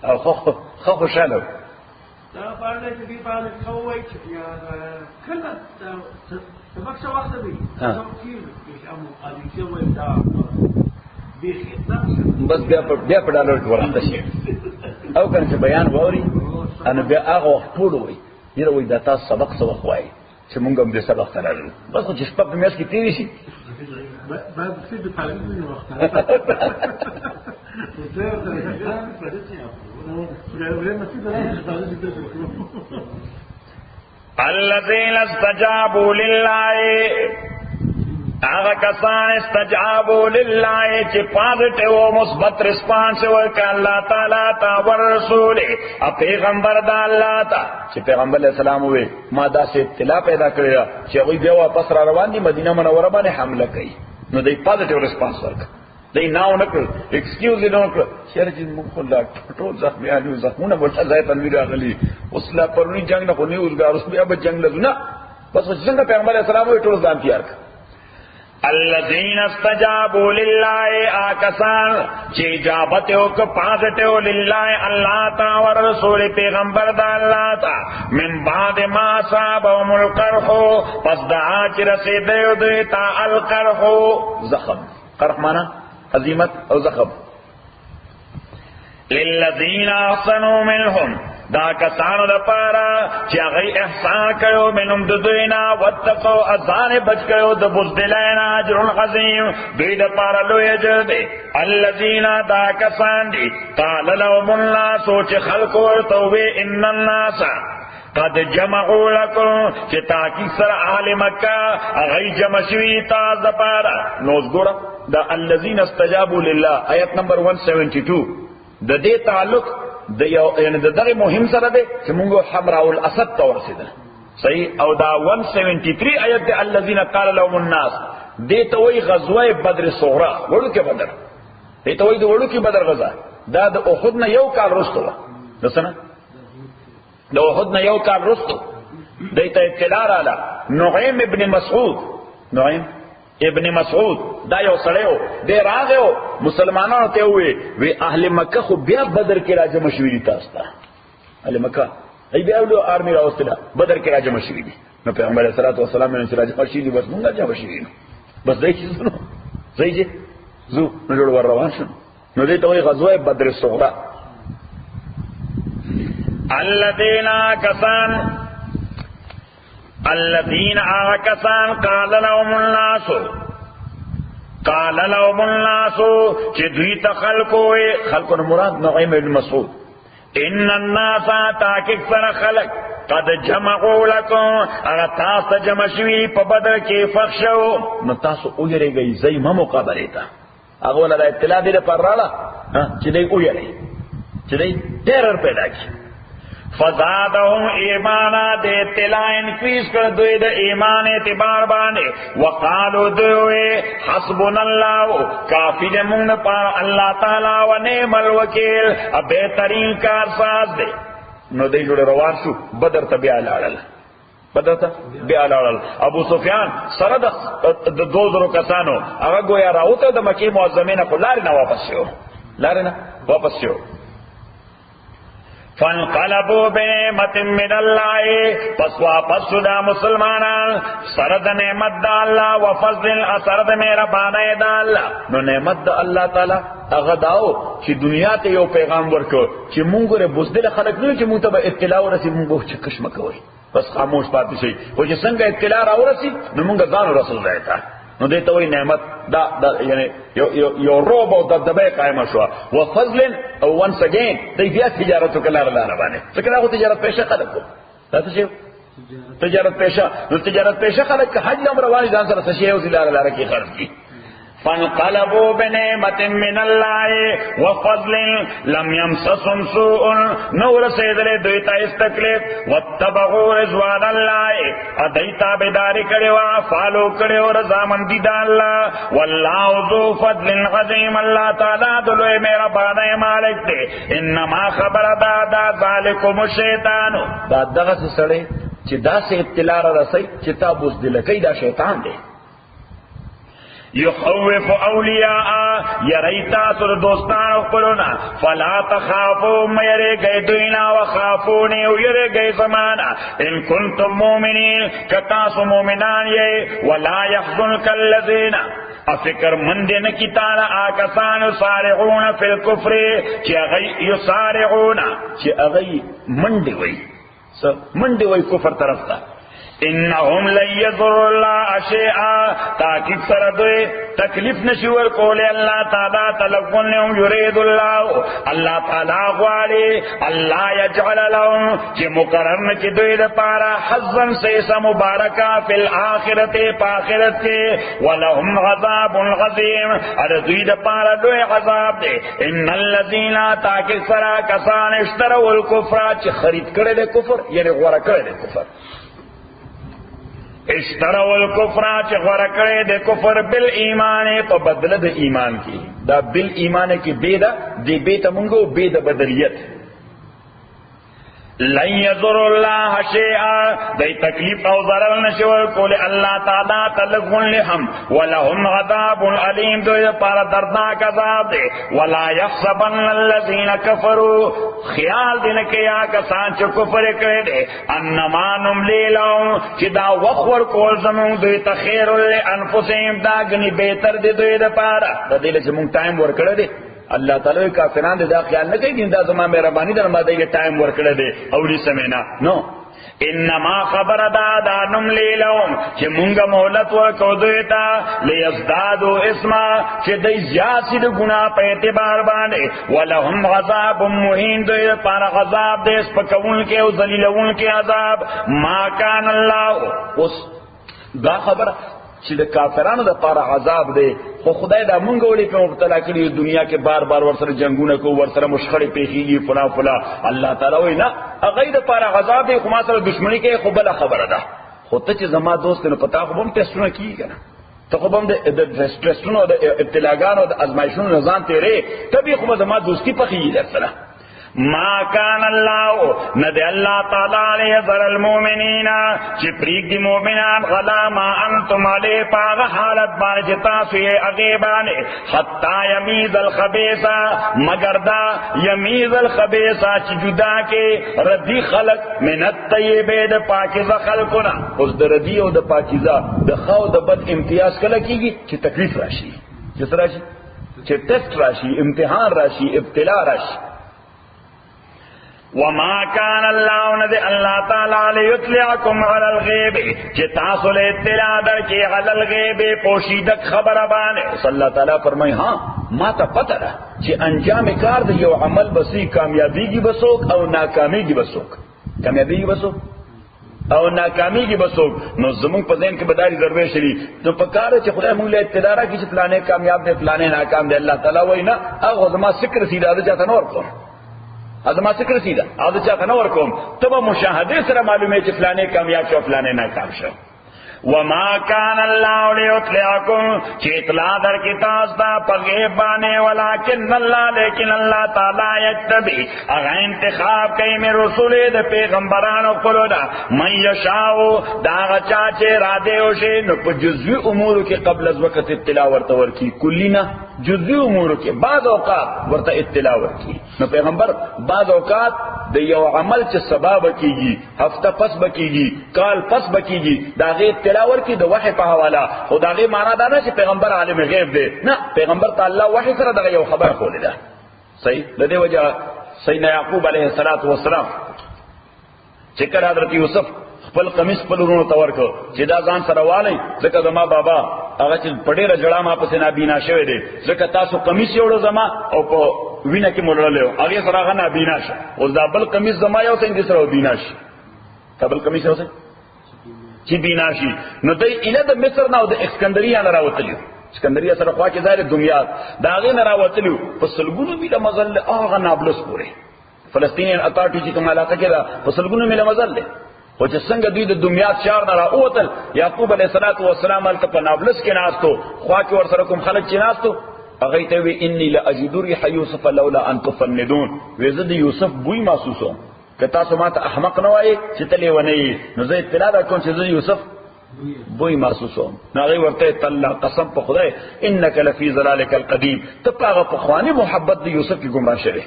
Speaker 1: او خو خوشاله
Speaker 2: دا باندې چې دی باندې کوی چې یا کله سبق څه وخت دی کوم کیل چې امو علي چې وای دا
Speaker 1: بس بیا په ډالر ورته شي او کنه چې بیان ووري ان بیا هغه وخت ټول وای یره وای دا تاسو سبق څه وخوای چې مونږ هم دې سبق تلل بس چې شپه په میاش کې تیری شي
Speaker 2: بعد في بتعليم وقت
Speaker 1: الذين استجابوا لله هغه کسان استجابوا لله چې پازټیو مثبت ریسپانس ورکړ الله تعالی ته او رسول او پیغمبر د الله ته چې پیغمبر علیہ السلام وې ما داسې اطلاع پیدا کړی چې وی بیا واپس را روان دي مدینه منوره باندې حمله کوي نو دای پازټیو ریسپانس ورکړ دای ناو نکړ ایکسکیوز یې نکړ شهر چې موږ خلا ټول زخمیانو زخمونه ورته ځای تنویر راغلي اوس لا پرونی جنگ نه خو نه اوسګار اوس بیا به جنگ لزونه بس څنګه پیغمبر علیہ السلام وې ټول ځان تیار کړ الذين استجابوا لله آکسان چې اجابت وک پازټیو لله الله تعالی او رسول پیغمبر د الله تعالی من بعد ما صابهم القرح پس دا چې رسیدو دوی تا القرح زخم قرح معنا هزیمت او زخم للذین احسنوا منهم دا کسانو د پاره چې هغه احسان کړو منهم د دوینا وتقوا اذان بچ کړو د بوزدلین اجر العظیم دوی د پاره لوی اجر دی الذین دا کسان دي قال لهم الناس چې خلق ورته وی ان الناس قد جمعوا لكم چې تاکي سره اهل مکه هغه جمع شوي تاسو د پاره نو ګوره دا الذين استجابوا لله آیت نمبر 172 د دې تعلق د یو یعنی د دغه مهم سره ده چې موږ حمراء الاسد ته ورسېده صحیح او دا 173 آیت د الذين قال لهم الناس دې ته وی غزوه بدر صغرا ورکه بدر دې ته وی د ورکه بدر غزا دا د احد نه یو کال وروسته و دسنه د احد نه یو کال وروسته دې ته اطلاع رااله نعیم ابن مسعود دا یو سړیو دی راغیو مسلمانانو ته وی اهل مکه خو بیا بدر کې راځم شوی تاسو ته اهل مکه ای بیا له ارمی راوستله بدر کې راځم شوی دي نو پیغمبر صلی الله علیه وسلم نن راځم شوی دي بس مونږ راځم شوی بس دای چې زنو زیږي زو نو جوړ ور روان شو نو دې ته وی غزوه بدر صغرا الذين آکسان قال لهم الناس چې دوی ته خلقو مراد نعیم بن مسعود ان الناس تاکي سره خلق قد جمعوا لكم اغا تاسو جمع شوي په بدر کې فخشو نو تاسو وګورئ زي ما مقابله تا هغه ولا اطلاع دې پر رااله چې دې وګورئ چې دې ډېر پیدا کی فزادهم ایمانا دے اطلاع انکریز کر دوی دا ایمان اعتبار بانے وقالو دوی حسبنا اللہ کافی دے منگ پار اللہ تعالی و نعم الوکیل اب بہترین کارساز دے نو دے جوڑے روان شو بدر تا بیا لاړل ابو سفیان سره د 2000 کسانو هغه گویا راوته د مکی معظمینه په لار نه واپس شو فانقلبوا بنعمت من الله پس واپس شدا مسلمانان سرد نعمت دا اللہ و فضل سرد مہربانی دا اللہ. نو نعمت دا اللہ تعالی هغه داو چې دنیا ته یو پیغام ورکو چې مونږ له بوزدل خلک نه چې مونږ ته اطلاع ورسي مونږ چې کشمه کوي بس خاموش پاتې شي او چې څنګه اطلاع راورسي نو مونږ ځان رسول راځي نو دې ته وایي نعمت دا یعنی یو روب او دبدبه قائمه شو و فضل او once again دې بیا تجارت وکړه لاره باندې څنګه هغه تجارت پیشه خلکو تاسو چې تجارت پیشه نو تجارت پیشه خلک حج لم رواني ځان سره څه شی او لاره کې خرج کی. فانقلبوا بنعمت من الله وفضل لم يمسسهم سوء نور سیدل دویتا استکلیف واتبعوا رضوان الله ادیتا بیداری کړو فالو کړو رضامندی د الله والله ذو فضل عظیم. الله تعالی دلوی مهربانه مالک دی. انما خبر دا ذالکم الشیطان دا دغه سړی چې دا سه اطلاع را رسي چې تاسو دل کوي دا شیطان دی. یخوف اولیاء یریتا سر دوستان اخبرونا فلا تخافو میرے گئے دوینا وخافونی ویرے گئے زمانا ان کنتم مومنین کتاس مومنان یہ ولا یحزن کاللذین افکر مندن کی تانا آکسان یسارعون فی الکفر چی اغی یسارعون چی اغی مندی وی کفر طرف تا انہم لن یضر اللہ شیئا تاکید سردوی تکلیف نشور کولے اللہ تعالیٰ تلقن لهم یرید اللہ تعالیٰ غوالے اللہ یجعل لهم چی مقررن کی دوی دا پارا حظن سیسا مبارکا فی الاخرت پاخرت کے ولهم غضاب غظیم اردوی دا پارا دوی غضاب دے. ان الذین تاکید سرا کسان اشتروا الکفر چی خرید کرے دے کفر یعنی غورا کرے دے کفر اشتروا الکفر چه غوړه کړې د کفر بل ایمان په بدله د ایمان کې دا بل ایمان کې بیدا دی بیت مونږو بيد بدلیت لن یضر الله شیئا دای تکلیف او ضرر نشور کول الله تعالی تلغون لهم ولهم عذاب علیم دوی پر دردناک عذاب دی. ولا يحسبن الذين كفروا خیال دین کیا کسان چې کفر کړي دي انما نملی لهم چې دا وخور کول زمون دوی ته خیر لانفسهم دا غني بهتر دي دوی لپاره د دې چې مونږ ټایم ورکړی دی. اللہ تعالی کافران دا خیال نہ کوي دا زما مهرباني در ما دې ټایم ورکړه دې او دې سمینا نو انما خبر دا نملی لهم چې مونږه مهلت ورکو دوی ته لیزدادوا اسما چې دې زیاتی د ګناه په اعتبار باندې ولهم عذاب مهین دوی پر عذاب دې سپکون کې او ذلیلون کې عذاب. ما کان الله اوس دا خبر چې د کافرانو د پاره عذاب دی خو خدای دا مونږ ولې په مبتلا کړی دنیا کې بار بار ورسره جنگونه کو ورسره مشخړې پیخیږي فلا فلا. الله تعالی وایي نه هغه د پاره عذاب دی خو ما سره دښمنی کې خو بل خبره ده خو ته چې زما دوست نه پتا خو هم ټیسټونه کیږي کنه ته خو هم د ټیسټونو د ابتلاګانو د ازمایښونو نظام تیرې تبي خو زما دوستی پخیږي درسره. ما کان اللہ ندی اللہ تعالی لیذر المومنین چی پریک دی مومنان غلا ما انتم علی پاغ حالت بانے چتا سوی اغیبانے حتی یمیز الخبیثا مگر دا یمیز الخبیثا چی جدا کے ردی خلق من الطیبے دا پاکیزہ خلقنا اس دا ردی او دا پاکیزہ دا خواہ دا بد امتیاز کلا کی گی چی تکلیف راشی جس راشی چی ٹیسٹ راشی امتحان راشی ابتلا راشی. وما كان الله ندي الله تعالى ليطلعكم على الغيب جتاسل اطلاع در کی على الغيب پوشیدک خبر باندې صلی الله تعالی فرمای ها ما ته پته ده چې انجام کار د یو عمل بسی کامیابیږي بسوک او ناکامیږي بسوک کامیابیږي بسوک او ناکامیږي بسوک. نو زمون په ذهن کې بداري ضروري شری نو په کار چې خدای موږ له اطلاع راکړي چې فلانه کامیاب دی فلانه ناکام دی الله تعالی وینا هغه زما فکر سیده ده چاته نور کوم ازما فکر سیدہ از چا کنور کوم تب مشاہدے سره معلومه چې فلانے کامیاب شو فلانے ناکام شو. وما كان الله ليطلعكم چې اطلاع در کی تاسو ته په غیب باندې ولکن الله لیکن الله تعالی یتبی هغه انتخاب کوي مې رسول د پیغمبرانو خپلونا من یشاء دا چا چې را دی او شی نو په جزوی امور کې قبل از وقت اطلاع ورته ورکی کلینا جزوی امور کې بعض اوقات ورته اطلاع ورکی نو پیغمبر بعض اوقات د یو عمل چې سبب کیږي، هفته پس بکیږي، کال پس بکیږي، دا غي تلاور کی د وحی په حواله، خو دا غي معنا دا نه چې پیغمبر عالم غیب دی، نه، پیغمبر تعالی وحی سره دا یو خبر کولې ده. صحیح. د دې وجه سیدنا یعقوب علیه السلام چې کله حضرت یوسف خپل قمیص خپل ورونو ته ورکړ چې دا ځان سره والی، ځکه زما بابا هغه چې په ډېره ژړا ما پسې نابینا شوی دی، ځکه تاسو قمیص یوړو زما او په وینه کې مړړلی و، هغې سره هغه نابینا شه، اوس دا بل قمیص زما یو څه دې سره بینا شي، دا بل قمیص یو څه چې بینا شي. نو دی ایله د مصر نه او د اسکندریه نه راوتلي، اسکندریه سره خوا کې ځای دمیات، د هغې نه راوتلي په سلګونو میله مزل دی هغه نابلس پورې، فلسطینین اتارټي چې کومه علاقه کې ده په سلګونو میله مزل دی. خو چې څنګه دوی د دمیات ښار نه راووتل، یعقوب علیه السلام هلته په نابلس کې ناستو، خوا کې ورسره کوم خلک چې ناستو، هغې ته وی انی لاجد ریح یوسف لولا ان تفندون، وی زه د یوسف بوی محسوسوم، که تاسو ما ته احمق نه وایې چې ته لیونی یې، نو زه اطلاع درکوم چې زه یوسف بوی محسوسوم. نو هغې ورته تالله قسم په خدای انک لفی ضلالک القدیم، ته په هغه پخواني محبت د یوسف کې ګمراه شوې.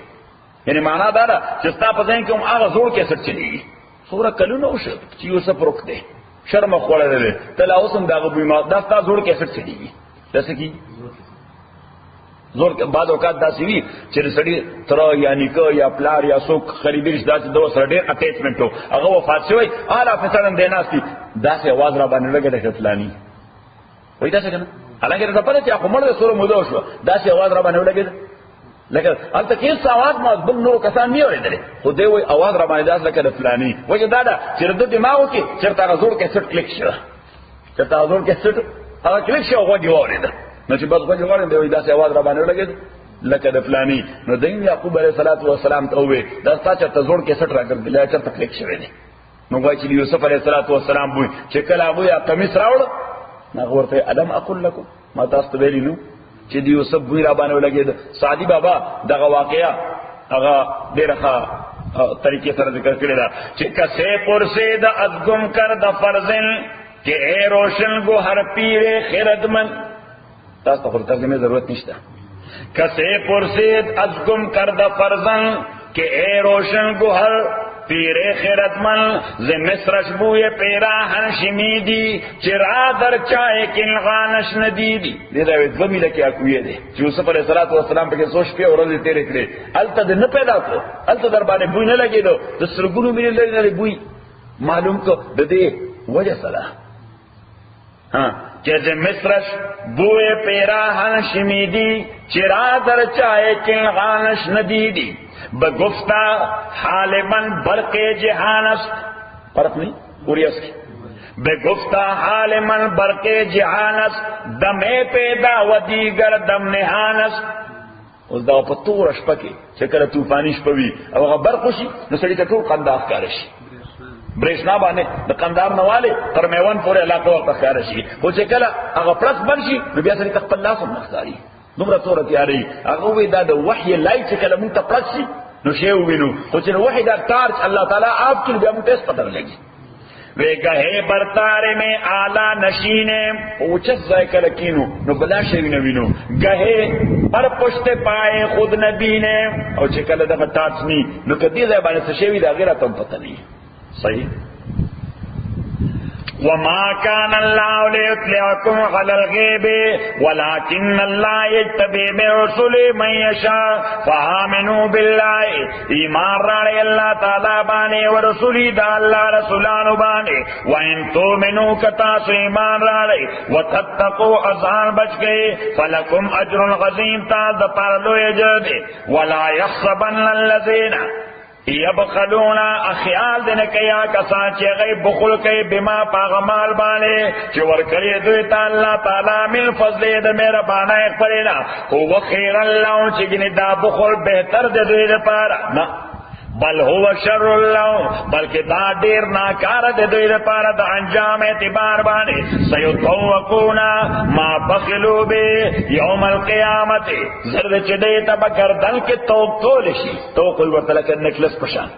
Speaker 1: یعنې معنا دا ده چې ستا په ذهن کې هم هغه زوړ کیسټ چلېږي، څومره کلونه وشو چې یوسف روک دی، شرم خوړلی دی، ته لا اوس هم د هغه بوی دا ستا زوړ کیسټ چلېږي. داسې کېږي زور بعض اوقات داسې وي چې د سړي تره یا نیکه یا پلار یا څوک قریبي رشته دار چې د ورسره ډېر اټیچمنټ و، هغه وفات شوی، اعلی افسر هم دی ناست دي، داسې اواز را باندې لګېده که فلاني وایي داسې که نه، حالانکې درته پته چې خو مړ دی څومره موده وشوه، داسې اواز را باندې ولګېده لکه هلته کې هېڅ اواز ما بل نورو کسان نه اورېدلې، خو دی وایي اواز را باندې داسې لکه د فلاني. وجه دا ده چې د ده دماغو کې چېرته هغه زوړ کیسټ کلیک شوه، چېرته هغه زوړ کیسټ هغه کلیک شوه او غوږ یې واورېده، نو چې بس غوږ یې واورېد دی وایي داسې اواز را باندې ولګېد لکه د فلاني. نو دی یعقوب علیه السلام ته وویل دا ستا چېرته زوړ کیسټ راګرځېدلی یا چېرته کلیک شوی دی. نو وایي چې د یوسف علیه السلام بوی چې کله هغوی قمیص راوړه، هغه ورته الم اقل لکم، ما تاسو ته ویلي نو چې د یوسف بوی را باندې ولګېد. سعدي بابا دغه واقعه هغه ډېره ښه طریقې سره ذکر کړې ده چې کسے پرسید از گم کرد فرزن کہ اے روشن گوہر پیرے خیردمند، تاسو ته خو ترجمې ضرورت نشته. کسے پرسید از گم کرد فرزن کہ اے روشن گوہر پیرے خیرتمند ز مصرش بوی پیراہن شمیدی چرا در چائے کلغانش ندیدی. دې دا دوه میله کې اکویې دی چې یوسف علیه السلام پکې څو شپې او ورځې تېرې کړې، هلته دې نه پیدا کړو، هلته در باندې بوی نه لګېدو، د سلګونو میلې لرې لرې بوی معلوم کړو. د دې وجه څه ده کہ ز مصرش بوی پیراہن شمیدی چرا در چائے کلغانش ندیدی بگفتہ حال من برق جہانس، فرق نہیں پوری اس کی، بگفتہ حال من برق جہانس دم پیدا و دیگر دم نہانس. اوس دا په توره شپه کې چې کله طوفاني شپه وي او هغه برق وشي نو سړي ته ټول قنداق ښکاره شي، برېښنا باندې د قندار نه والې تر میوند پورې علاقه ورته ښکاره شي، خو چې کله هغه پړس بند شي نو بیا سړي ته خپل لاس هم نه ښکاري، دومره توره تیارې. هغه وایي دا د وحي لایټ چې کله مونږ ته پړس شي نو شی ووینو، خو چې د وحي دا ټارچ الله تعالی آپ کړي بیا مونږ ته هېڅ پته نه لګي. وی گہے برتارے میں اعلیٰ نشینے، اوچت ځای کله کینو نو بلا شی نه وینو، گہے پر پشت پائے خود نبینے، او چې کله دغه ټارچ نی نو که دې ځای باندې څه شی وي د هغې راته هم پته نه وي. صحیح. وما كان الله ليطلعكم على الغيب ولكن الله يجتبي من رسله من يشاء فآمنوا بالله، ایمان راړئ الله تعالی باندې او رسولی دا الله رسولانو باندې، وان تؤمنوا کتاسو ایمان راړئ وتتقوا ازان بچ گئے فلکم اجر عظیم، تاسو د پاره لوی اجر دی. ولا يحسبن الذين یبخلون، اخیال دنه کیا کسان چې غي بخل کوي بما پاغمال باندې چې ورکړي دوی ته الله تعالی من فضل د مهربانه خپلنا، هو خیر الله چې ګنې دا بخل بهتر دی دوی لپاره، نه بل هو شر الله، بلکې دا ډیر ناکار دی دوی لپاره د انجام اعتبار باندې. سيطوقون ما بخلوا به یوم القیامت، زرد چې دې ته به ګردن کې توق کول شي، توق ورته لکه نکلس پشان،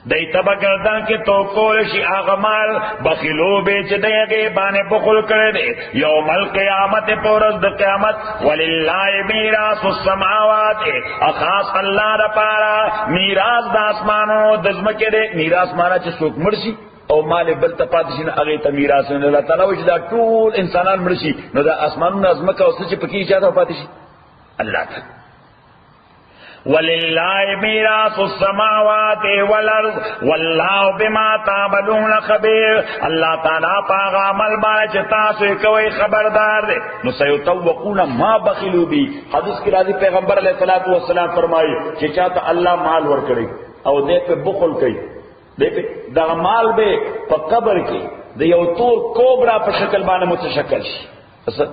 Speaker 1: دای تبا گردن کې تو کول شي هغه مال بخیلو به چې دغه باندې بخل کړي دي یوم القیامت پورز د قیامت ولله میراث السماوات اخاص الله د پاره میراث د اسمانو د زمکه دی. میراث معنا چې څوک مرشي او مال بل ته پاتې شي هغه ته میراث نه. الله تعالی وجدا ټول انسانان مرشي نو د اسمانونو ازمکه او څه چې پکې چاته پاتې شي الله تعالی. ولله میراث السماوات والارض والله بما تعملون خبير. الله تعالی پاک عمل باندې تاسو کوي خبردار دی. نو سيطوقون ما بخلوا به. حدیث کې راځي پیغمبر علیه الصلاۃ والسلام فرمایي چې چاته الله مال ورکړي او دې په بخل کوي دې په دا مال به په قبر کې د یو تور کوبرا په شکل باندې متشکل شي.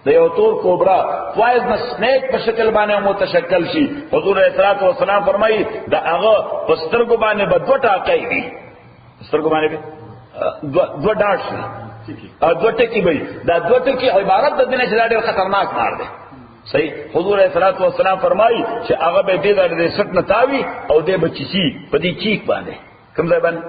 Speaker 1: د یو تور کوبرا پوایزن سنیک په شکل باندې متشکل شي. حضور علیه الصلوۃ والسلام فرمایي دا هغه پسترګو باندې بدو ټاکای دي پسترګو باندې دو ډاټ شي او دو ټکی وي. دا دو ټکی عبارت د دې چې ډېر خطرناک مار دی. صحیح. حضور علیه الصلوۃ والسلام فرمایي چې هغه به دې سټ نتاوي او دې بچي په دې چیک باندې کوم ځای باندې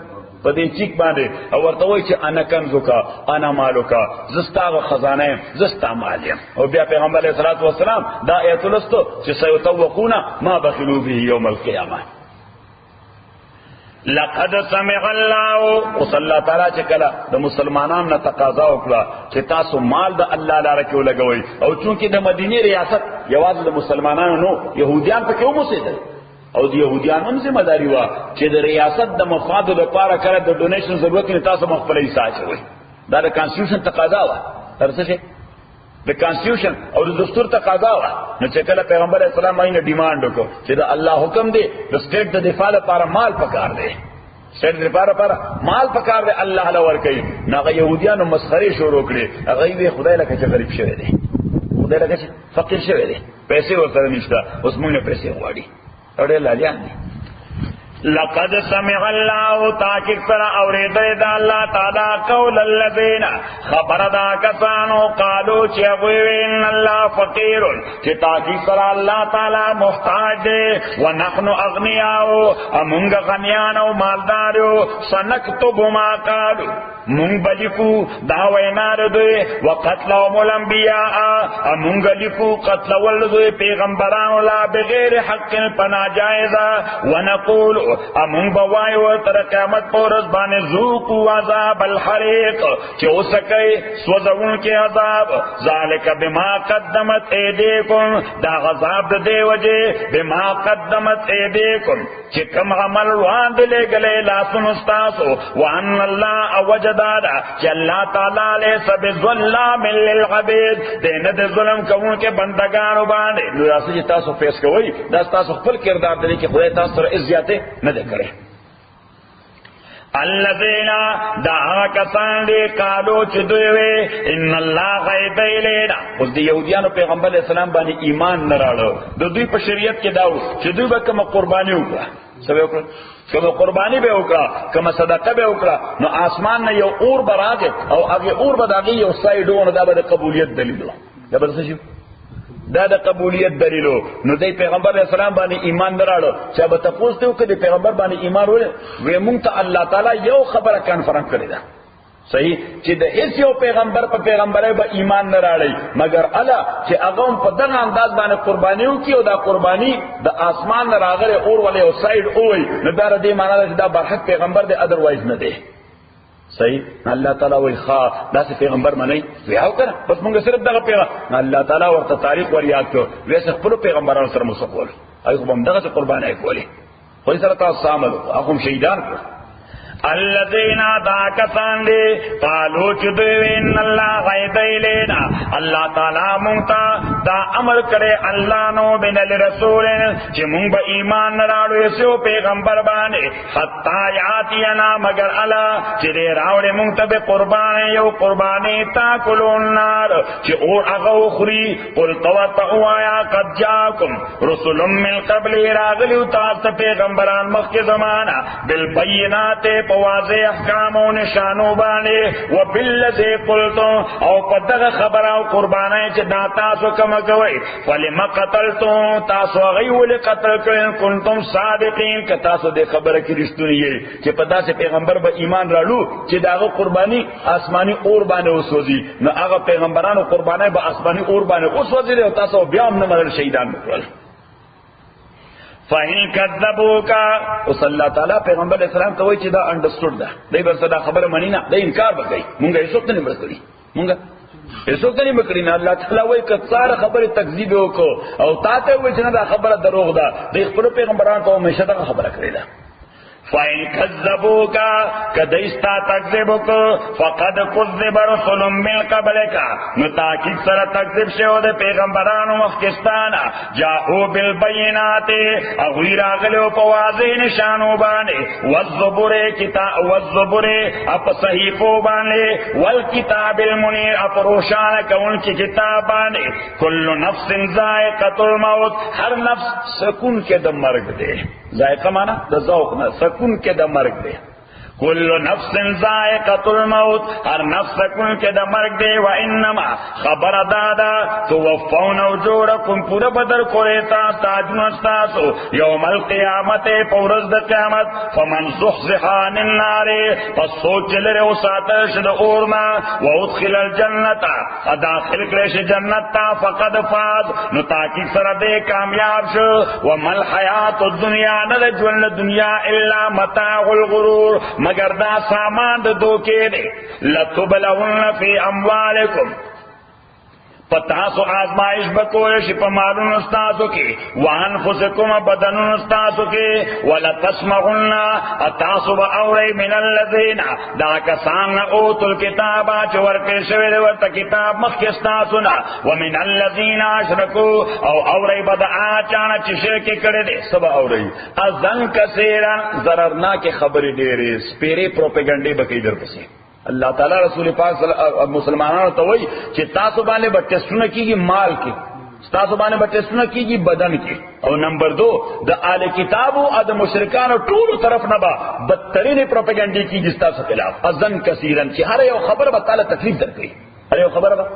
Speaker 1: په دې چیک باندې او ورته وایي چې انا کنزوکا انا مالوکا زستا خزانه زستا مالیم. او بیا پیغمبر علیه الصلوۃ والسلام دا آیت لستو چې سيطوقون ما بخلوا به یوم القیامه. لقد سمع الله وصلی الله تعالی چې کله د مسلمانانو نه تقاضا وکړه چې تاسو مال د الله لپاره کې ولګوي او چونکې د مدینه ریاست یوازې د مسلمانانو نو يهوديان پکې وموسیدل او د يهوديانو هم ذمہ داری وا چې د ریاست د مفاد لپاره کړه د ډونیشن ضرورت نه تاسو مخفل حصہ اچوي. دا د کانسټیټیوشن تقاضا وا ترڅه د کانسټیټیوشن او د دستور تقاضا وا. نو چې کله پیغمبر اسلام باندې ډیماند وکړو چې د الله حکم دی د سټیټ د دفاع لپاره مال پکار دی سټیټ د دفاع لپاره مال پکار دی الله له ور کوي. نو هغه يهوديانو مسخري شروع کړي. هغه وی خدای لکه چې غریب شوی دی خدای لکه چې فقیر شوی دی پیسې ورسره نشته اوس موږ نه پیسې غواړي اورې لالیان دي. لقد سمع الله تاکید سره اوریدل دا الله تعالی قول الذين خبر دا کسانو قالو چې وین الله فقیر چې تاکید سره الله تعالی محتاج دی ونحن اغنیاء امونږ غنیان او مالدار یو سنكتب ما قالو مونږ بلیکو دا وینار دوی وقتلهم الانبیاء امونږ لیکو قتل ول دوی پیغمبرانو لا بغیر حق پناجایزا ونقول امون بوایو تر قیامت پورز باندې ذوقوا عذاب الحریق چې اوسکای سوځون کې عذاب ذالک بما قدمت ایدیکم دا عذاب د دی وجه بما قدمت ایدیکم چې کوم عمل وړاندې لګلې لاسونو تاسو وان الله وجدادا چې الله تعالی له سب ظلام للعبید دینه د ظلم کوونکې بندگانو باندې نو تاسو چې تاسو فیس کوئ دا تاسو خپل کردار دی چې خدای تاسو سره عزت نه کرے. الذين دعا کسان دی قالو چې دوی وی ان الله غیب الینا. اوس د يهوديانو پیغمبر علیہ السلام باندې ایمان نه راړو د دوی په شریعت کې داو چې دوی به کوم قرباني وکړه څه وکړه کوم قرباني به وکړه کوم صدقه به وکړه نو آسمان نه یو اور براغه او هغه اور به دغه یو سایډونه دا به قبولیت دلیل دا به څه دا د قبولیت دلیلو. نو دی پیغمبر علیہ السلام باندې ایمان دراړو چې به تاسو ته وکړي پیغمبر باندې ایمان وې مونږ ته الله تعالی یو خبره کانفرنس کړی دا صحیح چې د هیڅ یو پیغمبر په پیغمبري به ایمان نه راړي مگر الله چې هغه په دغه انداز باندې قرباني وکړي او دا قرباني د اسمان نه راغله اور ولې او سایډ اوې نو دا دې معنی ده چې دا برحق پیغمبر دی ادروایز نه دی صحیح. الله تعالی وی خا داسې پیغمبر منی ویاو کنه بس مونږ صرف دغه پیغمبر الله تعالی ورته تاریخ ور یاد کړ ویسه خپل پیغمبرانو سره مسخول ایغه هم دغه قربانای کولی خو سره تاسو عمل هغه شهیدان کړ. الذين داكسان دي قالوا چدوي ان الله غيب الينا الله تعالی مونږ دا امر کړي الله نو بن الرسول چې مونږ به ایمان راړو یو پیغمبر باندې حتا یاتینا مگر الله چې راوړې مونږ ته به قربان یو قرباني تاکلون نار چې اور هغه خوري قل توتوا یا قد جاءكم رسل من قبل راغلو تاسو پیغمبران مخکې زمانہ بالبينات په واضح احکام او نشانو باندې وبالذي قلتم او په دغه خبره او قربانای چې دا تاسو کوم کوي ولم قتلتم تاسو غي ول قتل کړئ کنتم صادقین که تاسو د خبره کې رښتونی یې چې په داسې پیغمبر به ایمان راړو چې داغه قربانی آسمانی اور باندې وسوځي نو هغه پیغمبرانو قربانای به آسمانی اور باندې وسوځي او تاسو بیا هم نه مرل شهیدان وکړل فإن كذبوك وصلى الله تعالی پیغمبر اسلام ته وایي چې دا انډرسټوډ ده دای ورته دا خبره منی نه د انکار وکړي مونږه هیڅ څه نه وکړي مونږه هیڅ څه نه وکړي نه الله تعالی وایي کڅار خبره تکذیب وکړو او تاسو وایي چې دا خبره دروغ ده د خپل پیغمبرانو ته همیشه دا خبره کړې ده فَإِن كَذَّبُوكَ كَدَيْسْتَا تَكْذِبُكَ فَقَدْ كُذِّبَ رُسُلٌ مِّن قَبْلِكَ نتاکید سره تکذیب شوی د پیغمبرانو مخکستانه جاءوا بالبينات او راغلو په واضح نشانو باندې والزبر کتاب والزبر اپ صحیفو باندې والکتاب المنیر اپ روشان کون کی کتاب باندې کل نفس ذائقة الموت هر نفس سکون کې د مرګ دی ذائقه معنا د ذوق نه سکون کې د مرګ دی کل نفس ذائقة الموت ہر نفس سکون کے دا مرگ دے وانما خبر دادا توفون اجورکم پورا بدر کوریتا تاجن استاسو یوم القیامت پورز دا قیامت فمن زحزح عن النار پس سوچ لرے وساتش دا اورنا وادخل الجنت داخل کرش جنت تا فقد فاز نو تاکی سر دے کامیاب شو ومل حیات الدنیا ند جون دنیا الا متاع الغرور مگر دا سامان د دوکې دی لتبلون فی اموالکم پتاسو آزمائش بکول شی پا مالون استاسو کی وانفسکم بدنون استاسو کی ولتسمعن اتاسو با اوری من اللذین دا کسان اوتو الكتابا چورکر شوید ورطا کتاب مخی استاسونا ومن اللذین اشرکو او اوری بدا آچانا چی شرکی کردے سبا اوری ازن کسیران ضررنا کی خبری دیری سپیری پروپیگنڈی بکی در پسی اللہ تعالی رسول پاک مسلمانانو ته وایي چې تاسو باندې به ټیسټونه کیږي مال کې تاسو باندې به ټیسټونه کیږي بدن کې او نمبر 2 د آل کتابو او د مشرکانو ټول طرف نه به بدترین پروپاګاندا کیږي تاسو خلاف اذن کثیرن چې هر یو خبر به تعالی تکلیف درکړي هر یو خبر به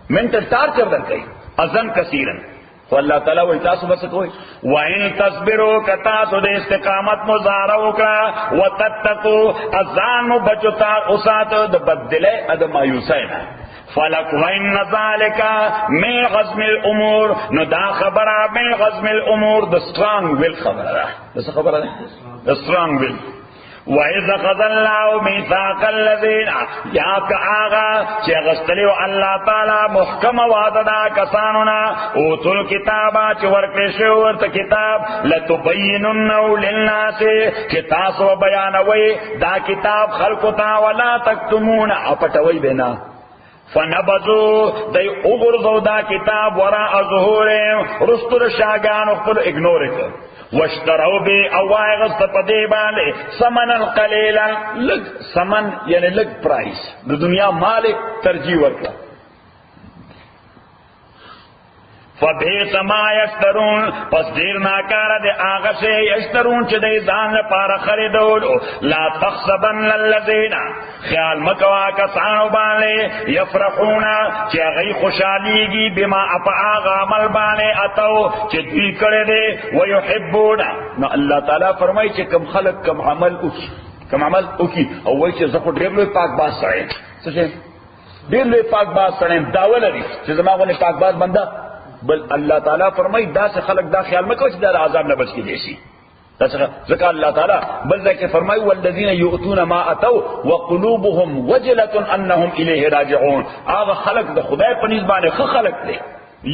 Speaker 1: منټل ټارچر درکړي اذن کثیرن والله تعالی وی تاسو بس کوئی وان تصبروا کتاسو د استقامت مظاهره وکړه وتتقوا اذان بچتا اوسات د بدله د مایوسینا فلک وان ذالک من غزم الامور نو دا خبره من غزم الامور د سترانګ ویل خبره ده څه خبره ده د سترانګ ویل وَإِذَا خَذَ اللَّهُ مِيثَاقَ الَّذِينَ يَاكَ آغا چه غستلیو اللہ تعالی محکم وعددا کسانونا اوتل کتابا چه ورکشو ورت کتاب لتبیننو للناس کتاسو بیانوی دا کتاب خلقتا ولا تکتمون اپٹوی بینا فنبذو دی اغرزو دا کتاب وراء ظهورهم رستر شاگان اخبر اگنور کر واشتروا بی اوائی غست پدی باندے سمنا قلیلا لگ سمن یعنی لگ پرائس دو دنیا مالک ترجیح ورکا فبیس ما یشترون پس دیر ناکارا دے آغا سے یشترون چھ دے دان پارا خریدولو لا تخصبن للذین خیال مکوا کسانو بانے یفرحونا چھ غی خوشحالیگی بما اپا آغا عمل بانے اتو چھ دوی کرے دے ویحبونا نو اللہ تعالیٰ فرمائی چھ کم خلق کم عمل اکی او وی چھ زخو ڈیر لوی پاک باز سڑے سچے ڈیر لوی پاک باز سڑے داول ری چھ زماغو نے پاک باز بندہ بل اللہ تعالیٰ فرمائی دا سے خلق دا خیال میں کوئی دا عذاب نہ بچ کی جیسی ذکر اللہ تعالیٰ بل ذکر فرمائی والذین یؤتون ما اتو وقلوبهم وجلۃ انہم الیہ راجعون آغا خلق دا خدای پنیزبانے خلق دے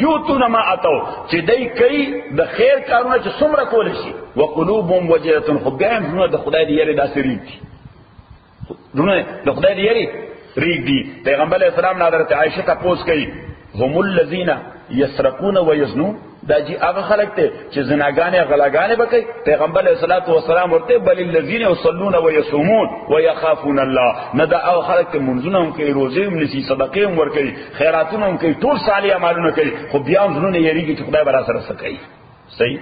Speaker 1: یؤتون ما اتو چی دی کئی دا خیر کارونا چی سمرا کولشی وقلوبهم وجلۃ خبیان دنوں دا خدای دی یری دا سے ریگ دی دنوں دا خدای دی یری ریگ دی پیغمبر علیہ السلام نے حضرت عائشہ تا پوس کئی هم الذین یسرقون و یزنون دا جی آغا خلق تے چی زناگانے غلاگانے بکئی پیغمبر علیہ السلام ورتے بل الذین یصلون و یصومون و یخافون اللہ ندا آغا خلق تے منزون ہم کئی روزے ہم نسی صدقے ہم ورکئی خیراتون ہم کئی طول سالی عمالون کئی خب بیان ظنون یریگی چی خدای برا سر سکئی صحیح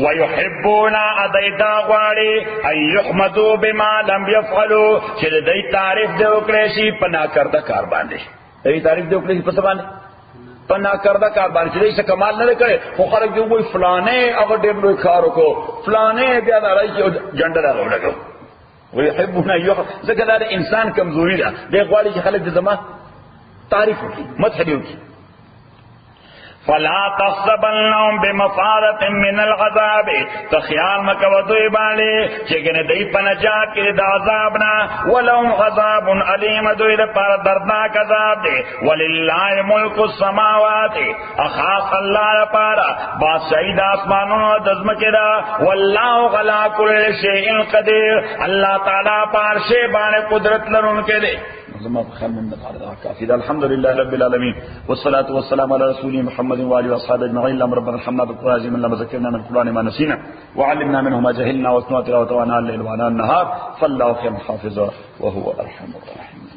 Speaker 1: ويحبون ادیتا غواړي ان يحمدوا بما لم يفعلوا چې دې تعریف دې وکړي شي پنا کرده کار باندې دې تعریف دې وکړي په څه باندې پنا کرده کار باندې چې څه کمال نه کړي خو خلک دې وایي فلانه هغه ډېر لوی کار وکړو فلانه بیا راځي جنډه راغلو ويحبون ځکه دا انسان کمزوري ده دې غواړي چې خلک دې زما تعریف وکړي مدح دې وکړي فلا تحسبنهم بمفازة من العذاب تخيال مکودوی باندې چې ګنه دای په نجات کې د عذاب نه ولهم عذاب الیم دوی لپاره دردناک عذاب دی ولله ملک السماوات اخاص الله لپاره بادشاہی د اسمانونو د ځمکې دا والله علی کل شیء قدیر الله تعالی پر شی باندې قدرت لرونکی دی زما خیر من دغه کافی الحمد لله رب العالمين والصلاه والسلام على رسول محمد وعلى واصحابه اجمعين اللهم ربنا ارحمنا بالقران من لما ذكرنا من القران ما نسينا وعلمنا منه ما جهلنا واسمعنا وتوانا الليل وانا النهار فالله خير حافظا وهو ارحم الراحمين